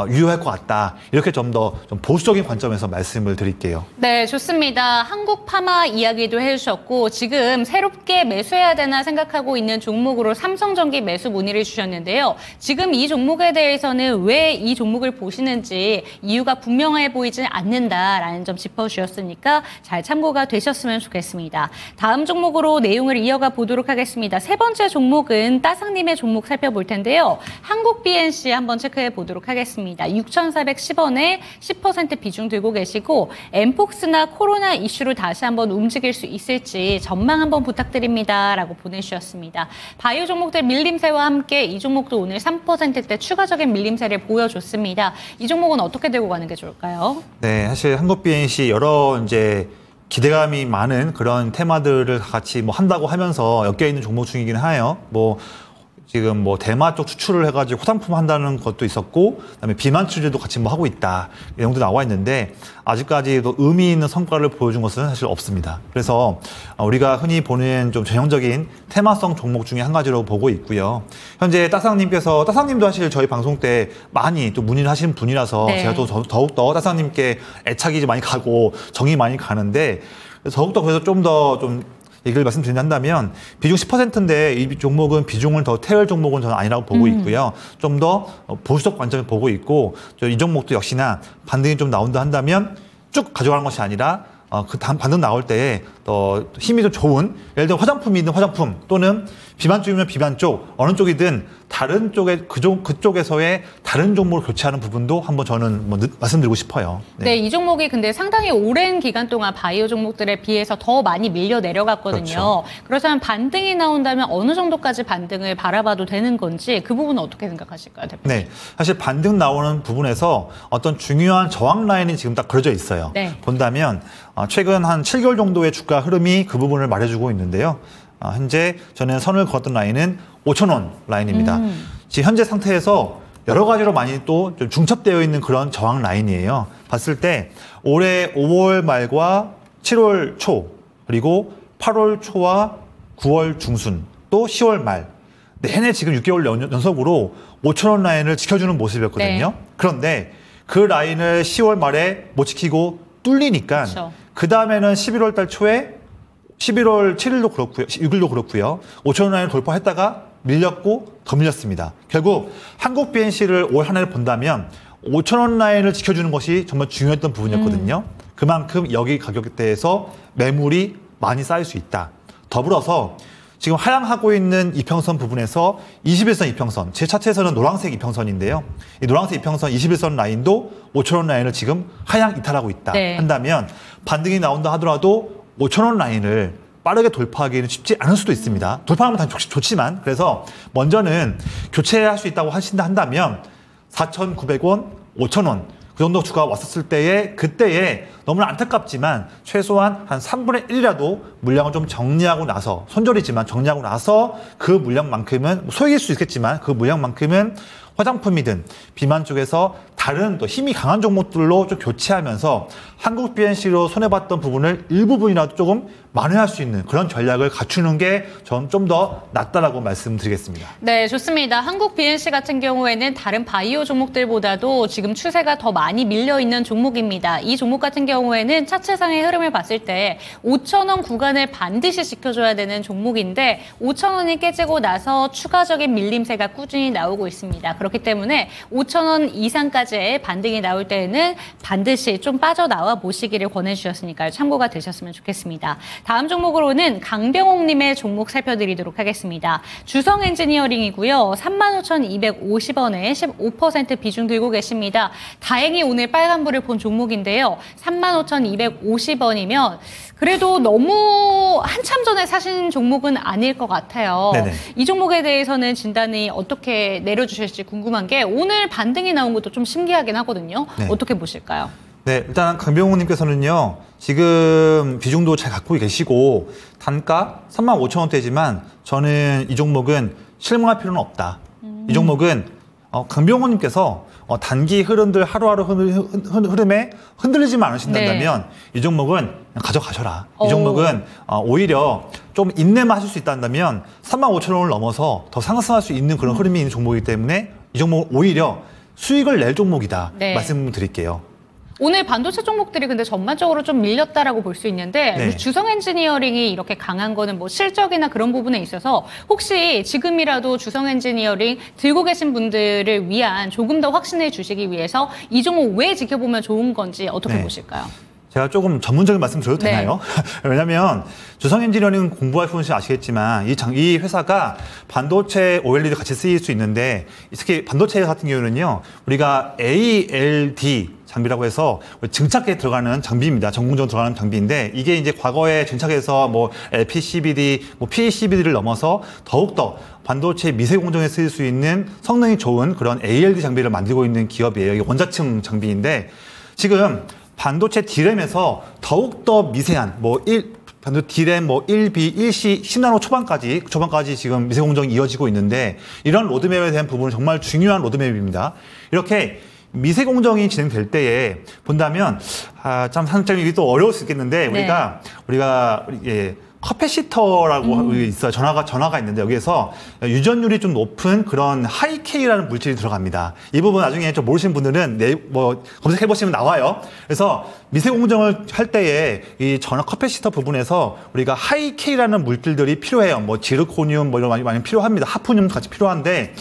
유효할 것 같다. 이렇게 좀 더 좀 보수적인 관점에서 말씀을 드릴게요. 네, 좋습니다. 한국 파마 이야기도 해주셨고 지금 새롭게 매수해야 되나 생각하고 있는 종목으로 삼성전기 매수 문의를 주셨는데요. 지금 이 종목에 대해서는 왜 이 종목을 보시는지 이유가 분명해 보이지 않는다라는 점 짚어주셨으니까 잘 참고가 되셨으면 좋겠습니다. 다음 종목으로 내용을 이어가 보도록 하겠습니다. 세 번째 종목은 따상님의 종목 살펴볼 텐데요. 한국 BNC 한번 체크해 보도록 하겠습니다. 6,410원에 10% 비중 들고 계시고 엠폭스나 코로나 이슈로 다시 한번 움직일 수 있을지 전망 한번 부탁드립니다. 라고 보내주셨습니다. 바이오 종목들 밀림세와 함께 이 종목도 오늘 3%대 추가적인 밀림세를 보여줬습니다. 이 종목은 어떻게 들고 가는 게 좋을까요? 네, 사실 한국 BNC 여러 이제 기대감이 많은 그런 테마들을 같이 뭐 한다고 하면서 엮여 있는 종목 중이긴 해요. 지금 대마 쪽 추출을 해가지고 화장품 한다는 것도 있었고, 그다음에 비만 치료제도 같이 하고 있다. 내용도 나와 있는데, 아직까지도 의미 있는 성과를 보여준 것은 사실 없습니다. 그래서 우리가 흔히 보는 좀 전형적인 테마성 종목 중에 한 가지로 보고 있고요. 현재 따상님도 사실 저희 방송 때 많이 또 문의를 하시는 분이라서 네. 제가 또 더욱더 따상님께 애착이 많이 가고 정이 많이 가는데, 더욱더 그래서 좀 더 얘기를 말씀드린다면 비중 10%인데 이 종목은 비중을 더 태울 종목은 저는 아니라고 보고 있고요. 좀 더 보수적 관점을 보고 있고 이 종목도 역시나 반등이 좀 나온다 한다면 쭉 가져가는 것이 아니라 그 다음 반등 나올 때에 더 힘이 더 좋은 예를 들어 화장품이든 화장품 또는 비만 쪽이면 비만 쪽 어느 쪽이든 다른 쪽에 그쪽에서의 다른 종목을 교체하는 부분도 한번 저는 말씀드리고 싶어요. 네, 이 종목이 근데 상당히 오랜 기간 동안 바이오 종목들에 비해서 더 많이 밀려 내려갔거든요. 그렇죠. 그렇다면 반등이 나온다면 어느 정도까지 반등을 바라봐도 되는 건지 그 부분은 어떻게 생각하실까요, 대표님? 네, 사실 반등 나오는 부분에서 어떤 중요한 저항 라인이 지금 딱 그려져 있어요. 네. 본다면 최근 한 7개월 정도의 주가 흐름이 그 부분을 말해주고 있는데요. 현재 저는 선을 그었던 라인은 5,000원 라인입니다. 지금 현재 상태에서 여러 가지로 많이 또 좀 중첩되어 있는 그런 저항 라인이에요. 봤을 때 올해 5월 말과 7월 초 그리고 8월 초와 9월 중순 또 10월 말 내내 지금 6개월 연속으로 5,000원 라인을 지켜주는 모습이었거든요. 네. 그런데 그 라인을 10월 말에 못 지키고 뚫리니까 그렇죠. 그 다음에는 11월 달 초에 11월 7일도 그렇고요. 6일도 그렇고요. 5,000원 라인을 돌파했다가 밀렸고 더 밀렸습니다. 결국 한국 BNC를 올 한 해를 본다면 5,000원 라인을 지켜주는 것이 정말 중요했던 부분이었거든요. 그만큼 여기 가격대에서 매물이 많이 쌓일 수 있다. 더불어서 지금 하향하고 있는 이평선 부분에서 21선 이평선, 제 차트에서는 노란색 이평선인데요. 이 노란색 이평선 21선 라인도 5,000원 라인을 지금 하향 이탈하고 있다 네. 한다면 반등이 나온다 하더라도 5,000원 라인을 빠르게 돌파하기는 쉽지 않을 수도 있습니다. 돌파하면 당연히 좋지만 그래서 먼저는 교체할 수 있다고 한다면 4,900원, 5,000원 그 정도 주가 왔었을 때에 그때에 너무나 안타깝지만 최소한 한 3분의 1이라도 물량을 좀 정리하고 나서 손절이지만 정리하고 나서 그 물량만큼은 소액일 수 있겠지만 그 물량만큼은 화장품이든 비만 쪽에서 다른 또 힘이 강한 종목들로 좀 교체하면서 한국 BNC로 손해봤던 부분을 일부분이라도 조금 만회할 수 있는 그런 전략을 갖추는 게 전 좀 더 낫다라고 말씀드리겠습니다. 네, 좋습니다. 한국 BNC 같은 경우에는 다른 바이오 종목들보다도 지금 추세가 더 많이 밀려 있는 종목입니다. 이 종목 같은 경우에는 차트상의 흐름을 봤을 때 5,000원 구간을 반드시 지켜줘야 되는 종목인데 5,000원이 깨지고 나서 추가적인 밀림세가 꾸준히 나오고 있습니다. 그렇기 때문에 5,000원 이상까지의 반등이 나올 때에는 반드시 좀 빠져나와 보시기를 권해주셨으니까요. 참고가 되셨으면 좋겠습니다. 다음 종목으로는 강병옥님의 종목 살펴드리도록 하겠습니다. 주성 엔지니어링이고요. 35,250원에 15% 비중 들고 계십니다. 다행히 오늘 빨간불을 본 종목인데요. 35,250원이면 그래도 너무 한참 전에 사신 종목은 아닐 것 같아요. 네네. 이 종목에 대해서는 진단이 어떻게 내려주실지 궁금한 게 오늘 반등이 나온 것도 좀 신기하긴 하거든요. 네. 어떻게 보실까요? 네, 일단 강병호님께서는요, 지금 비중도 잘 갖고 계시고, 단가 35,000원대지만 저는 이 종목은 실망할 필요는 없다. 이 종목은, 강병호님께서 단기 흐름들 하루하루 흐름에 흔들리지만 않으신다면 이 종목은 그냥 가져가셔라. 이 종목은 오히려 좀 인내만 하실 수 있다면 35,000원을 넘어서 더 상승할 수 있는 그런 흐름이 있는 종목이기 때문에 이 종목은 오히려 수익을 낼 종목이다. 네. 말씀드릴게요. 오늘 반도체 종목들이 근데 전반적으로 좀 밀렸다라고 볼 수 있는데 네. 주성 엔지니어링이 이렇게 강한 거는 뭐 실적이나 그런 부분에 있어서 혹시 지금이라도 주성 엔지니어링 들고 계신 분들을 위한 조금 더 확신을 주시기 위해서 이 종목 왜 지켜보면 좋은 건지 어떻게 네. 보실까요? 제가 조금 전문적인 말씀 드려도 네. 되나요? 왜냐하면 주성 엔지니어링 공부할 분은 아시겠지만 이 회사가 반도체 OLED 같이 쓰일 수 있는데 특히 반도체 같은 경우는요 우리가 ALD 장비라고 해서 증착에 들어가는 장비입니다. 전공적으로 들어가는 장비인데 이게 이제 과거에 증착해서 뭐 LPCVD, 뭐 PCVD를 넘어서 더욱더 반도체 미세 공정에 쓰일 수 있는 성능이 좋은 그런 ALD 장비를 만들고 있는 기업이에요. 이게 원자층 장비인데 지금 반도체 D램에서 더욱더 미세한 반도체 D램 1B, 1C, 10나노 초반까지 지금 미세 공정이 이어지고 있는데 이런 로드맵에 대한 부분은 정말 중요한 로드맵입니다. 이렇게 미세 공정이 진행될 때에 본다면 참 상점이 또 어려울 수 있겠는데 우리가 커패시터라고 있어요. 전화가 있는데 여기에서 유전율이 좀 높은 그런 하이K라는 물질이 들어갑니다. 이 부분 나중에 좀 모르시는 분들은 검색해 보시면 나와요. 그래서 미세 공정을 할 때에 이 전화 커패시터 부분에서 우리가 하이K라는 물질들이 필요해요. 뭐 지르코늄 뭐 이런 많이 필요합니다. 하프늄 같이 필요한데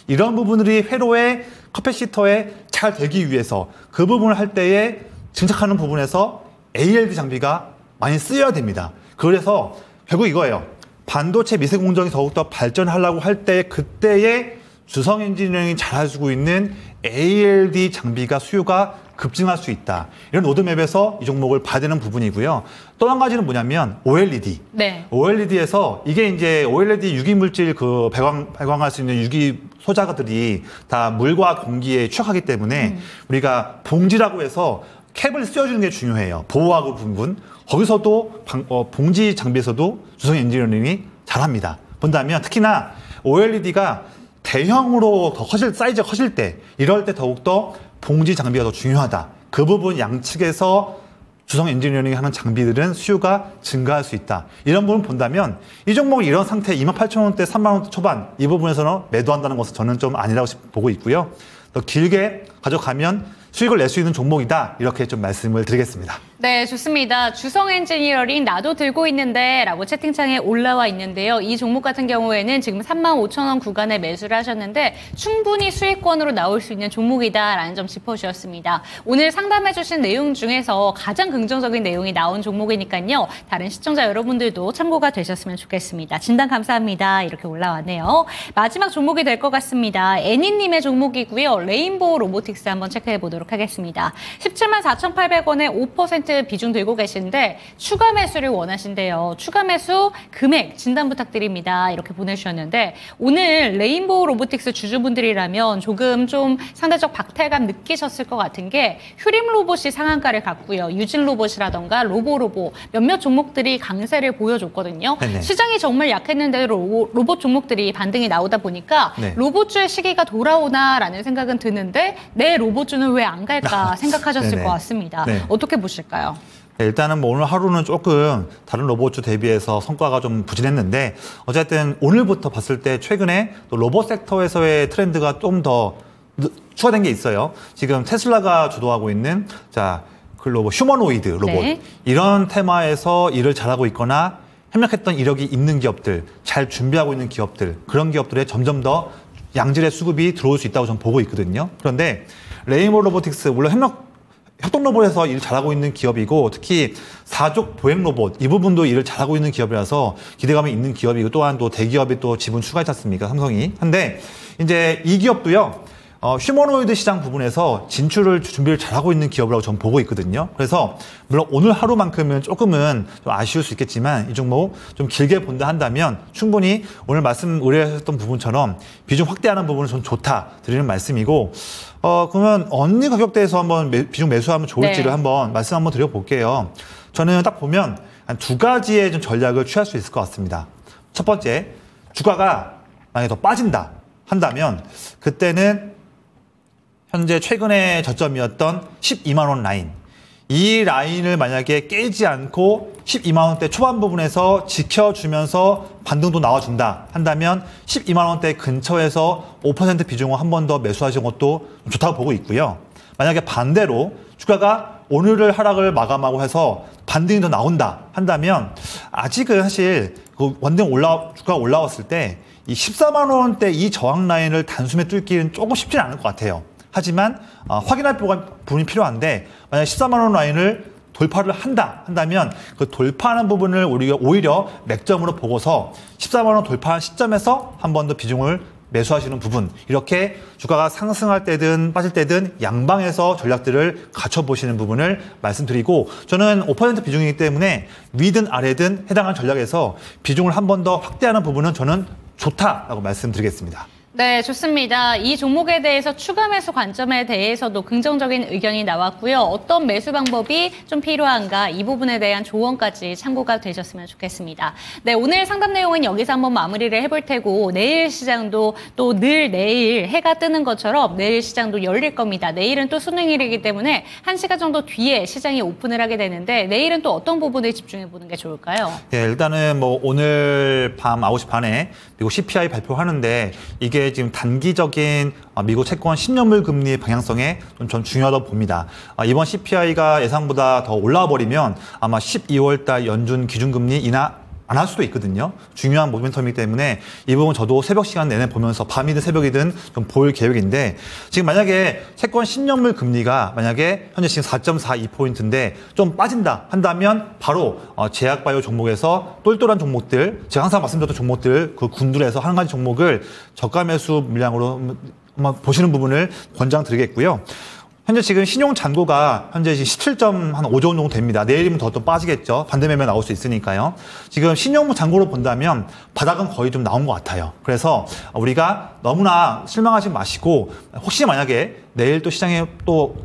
이런 부분들이 회로에 커패시터에 잘 되기 위해서 그 부분을 할 때에 증착하는 부분에서 ALD 장비가 많이 쓰여야 됩니다. 그래서 결국 이거예요. 반도체 미세 공정이 더욱더 발전하려고 할 때 그때에 주성 엔지니어링이 잘 가지고 있는 ALD 장비가 수요가 급증할 수 있다. 이런 로드맵에서 이 종목을 봐야 되는 부분이고요. 또 한 가지는 뭐냐면 OLED. 네. OLED에서 이게 이제 OLED 유기물질 발광할 수 있는 유기 소자들이 다 물과 공기에 취약하기 때문에 우리가 봉지라고 해서 캡을 씌워주는 게 중요해요. 보호하고 부분. 거기서도 봉지 장비에서도 주성 엔지니어링이 잘합니다. 본다면 특히나 OLED가 대형으로 더 사이즈가 커질 때 이럴 때 더욱더 봉지 장비가 더 중요하다. 그 부분 양측에서 주성 엔지니어링이 하는 장비들은 수요가 증가할 수 있다. 이런 부분 본다면 이 종목이 이런 상태 28,000원대, 30,000원대 초반 이 부분에서는 매도한다는 것은 저는 좀 아니라고 보고 있고요. 더 길게 가져가면 수익을 낼 수 있는 종목이다. 이렇게 좀 말씀을 드리겠습니다. 네, 좋습니다. 주성 엔지니어링 나도 들고 있는데 라고 채팅창에 올라와 있는데요. 이 종목 같은 경우에는 지금 35,000원 구간에 매수를 하셨는데 충분히 수익권으로 나올 수 있는 종목이다라는 점 짚어주셨습니다. 오늘 상담해 주신 내용 중에서 가장 긍정적인 내용이 나온 종목이니까요. 다른 시청자 여러분들도 참고가 되셨으면 좋겠습니다. 진단 감사합니다. 이렇게 올라왔네요. 마지막 종목이 될 것 같습니다. 애니님의 종목이고요. 레인보우 로보틱스 한번 체크해 보도록 하겠습니다. 174,800원에 5% 비중 들고 계신데 추가 매수를 원하신대요. 추가 매수 금액 진단 부탁드립니다. 이렇게 보내주셨는데 오늘 레인보우 로보틱스 주주분들이라면 조금 좀 상대적 박탈감 느끼셨을 것 같은 게 휴림 로봇이 상한가를 갔고요. 유진 로봇이라던가 로보 몇몇 종목들이 강세를 보여줬거든요. 네네. 시장이 정말 약했는데 로봇 종목들이 반등이 나오다 보니까 네. 로봇주의 시기가 돌아오나라는 생각은 드는데 내 로봇주는 왜 안 갈까 생각하셨을 네네. 것 같습니다. 네. 어떻게 보실까요? 네, 일단은 뭐 오늘 하루는 조금 다른 로봇주 대비해서 성과가 좀 부진했는데 어쨌든 오늘부터 봤을 때 최근에 또 로봇 섹터에서의 트렌드가 좀 더 추가된 게 있어요. 지금 테슬라가 주도하고 있는 글로벌 휴머노이드 로봇 네. 이런 테마에서 일을 잘하고 있거나 협력했던 이력이 있는 기업들, 잘 준비하고 있는 기업들 그런 기업들에 점점 더 양질의 수급이 들어올 수 있다고 저는 보고 있거든요. 그런데 레인보우 로보틱스 물론 협동 로봇에서 일을 잘하고 있는 기업이고 특히 사족 보행 로봇 이 부분도 일을 잘하고 있는 기업이라서 기대감이 있는 기업이고 또한 또 대기업이 또 지분 추가했지 않습니까? 삼성이. 근데 이제 이 기업도요. 휴머노이드 시장 부분에서 진출을 준비를 잘하고 있는 기업이라고 저는 보고 있거든요. 그래서 물론 오늘 하루만큼은 조금은 좀 아쉬울 수 있겠지만 이 종목 좀 길게 본다 한다면 충분히 오늘 말씀 의뢰하셨던 부분처럼 비중 확대하는 부분은 좀 좋다 드리는 말씀이고 그러면 어느 가격대에서 한번 비중 매수하면 좋을지를 네. 한번 말씀 한번 드려볼게요. 저는 딱 보면 한 두 가지의 좀 전략을 취할 수 있을 것 같습니다. 첫 번째, 주가가 만약에 더 빠진다 한다면 그때는 현재 최근의 저점이었던 12만 원 라인. 이 라인을 만약에 깨지 않고 12만 원대 초반 부분에서 지켜주면서 반등도 나와준다 한다면 12만 원대 근처에서 5% 비중을 한 번 더 매수하시는 것도 좋다고 보고 있고요. 만약에 반대로 주가가 오늘을 하락을 마감하고 해서 반등이 더 나온다 한다면 아직은 사실 그 주가가 올라왔을 때 이 14만 원대 이 저항 라인을 단숨에 뚫기는 조금 쉽지는 않을 것 같아요. 하지만 확인할 부분이 필요한데 만약 14만 원 라인을 돌파를 한다면 그 돌파하는 부분을 우리가 오히려 맥점으로 보고서 14만 원 돌파한 시점에서 한 번 더 비중을 매수하시는 부분 이렇게 주가가 상승할 때든 빠질 때든 양방에서 전략들을 갖춰보시는 부분을 말씀드리고 저는 5% 비중이기 때문에 위든 아래든 해당하는 전략에서 비중을 한 번 더 확대하는 부분은 저는 좋다라고 말씀드리겠습니다. 네, 좋습니다. 이 종목에 대해서 추가 매수 관점에 대해서도 긍정적인 의견이 나왔고요. 어떤 매수 방법이 좀 필요한가 이 부분에 대한 조언까지 참고가 되셨으면 좋겠습니다. 네, 오늘 상담 내용은 여기서 한번 마무리를 해볼 테고 내일 시장도 또 늘 내일 해가 뜨는 것처럼 내일 시장도 열릴 겁니다. 내일은 또 수능일이기 때문에 1시간 정도 뒤에 시장이 오픈을 하게 되는데 내일은 또 어떤 부분에 집중해 보는 게 좋을까요? 네, 일단은 뭐 오늘 밤 9시 반에 미국 CPI 발표하는데 이게 지금 단기적인 미국 채권 10년물 금리 방향성에 좀 중요하다고 봅니다. 이번 CPI가 예상보다 더 올라와 버리면 아마 12월 달 연준 기준금리 인하 안 할 수도 있거든요. 중요한 모멘텀이기 때문에 이 부분 저도 새벽 시간 내내 보면서 밤이든 새벽이든 좀 볼 계획인데 지금 만약에 채권 10년물 금리가 만약에 현재 지금 4.42포인트인데 좀 빠진다 한다면 바로 제약바이오 종목에서 똘똘한 종목들 제가 항상 말씀드렸던 종목들 그 군들에서 한 가지 종목을 저가 매수 물량으로 한번 보시는 부분을 권장드리겠고요. 현재 지금 신용 잔고가 현재 17.5조 정도 됩니다. 내일이면 더 또 빠지겠죠. 반대매매 나올 수 있으니까요. 지금 신용 잔고로 본다면 바닥은 거의 좀 나온 것 같아요. 그래서 우리가 너무나 실망하지 마시고 혹시 만약에 내일 또 시장에 또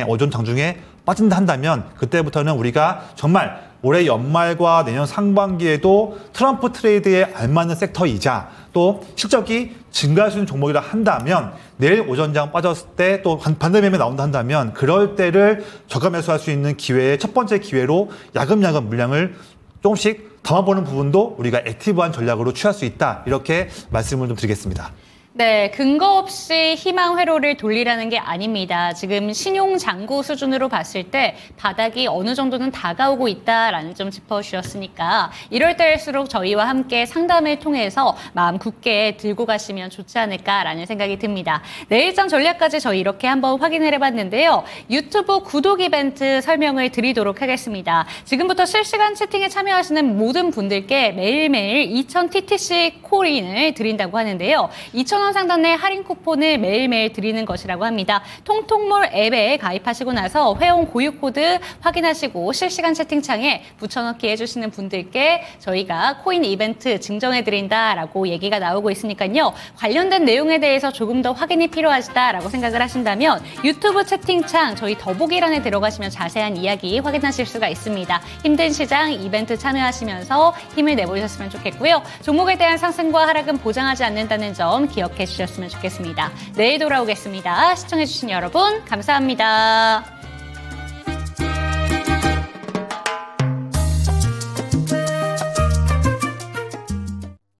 오전 장중에 빠진다 한다면 그때부터는 우리가 정말 올해 연말과 내년 상반기에도 트럼프 트레이드에 알맞는 섹터이자 또 실적이 증가할 수 있는 종목이라 한다면 내일 오전장 빠졌을 때 또 반대매매 나온다 한다면 그럴 때를 저가 매수할 수 있는 기회의 첫 번째 기회로 야금야금 물량을 조금씩 담아보는 부분도 우리가 액티브한 전략으로 취할 수 있다. 이렇게 말씀을 좀 드리겠습니다. 네, 근거 없이 희망 회로를 돌리라는 게 아닙니다. 지금 신용 잔고 수준으로 봤을 때 바닥이 어느 정도는 다가오고 있다라는 점 짚어주셨으니까 이럴 때일수록 저희와 함께 상담을 통해서 마음 굳게 들고 가시면 좋지 않을까라는 생각이 듭니다. 내일장 전략까지 저희 이렇게 한번 확인을 해봤는데요. 유튜브 구독 이벤트 설명을 드리도록 하겠습니다. 지금부터 실시간 채팅에 참여하시는 모든 분들께 매일매일 2000TTC 코인을 드린다고 하는데요. 2,000원 상단의 할인 쿠폰을 매일매일 드리는 것이라고 합니다. 통통몰 앱에 가입하시고 나서 회원 고유 코드 확인하시고 실시간 채팅창에 붙여넣기 해주시는 분들께 저희가 코인 이벤트 증정해드린다라고 얘기가 나오고 있으니까요. 관련된 내용에 대해서 조금 더 확인이 필요하시다라고 생각을 하신다면 유튜브 채팅창 저희 더보기란에 들어가시면 자세한 이야기 확인하실 수가 있습니다. 힘든 시장 이벤트 참여하시면서 힘을 내보셨으면 좋겠고요. 종목에 대한 상승과 하락은 보장하지 않는다는 점 기억해 주셨으면 좋겠습니다. 내일 돌아오겠습니다. 시청해주신 여러분 감사합니다.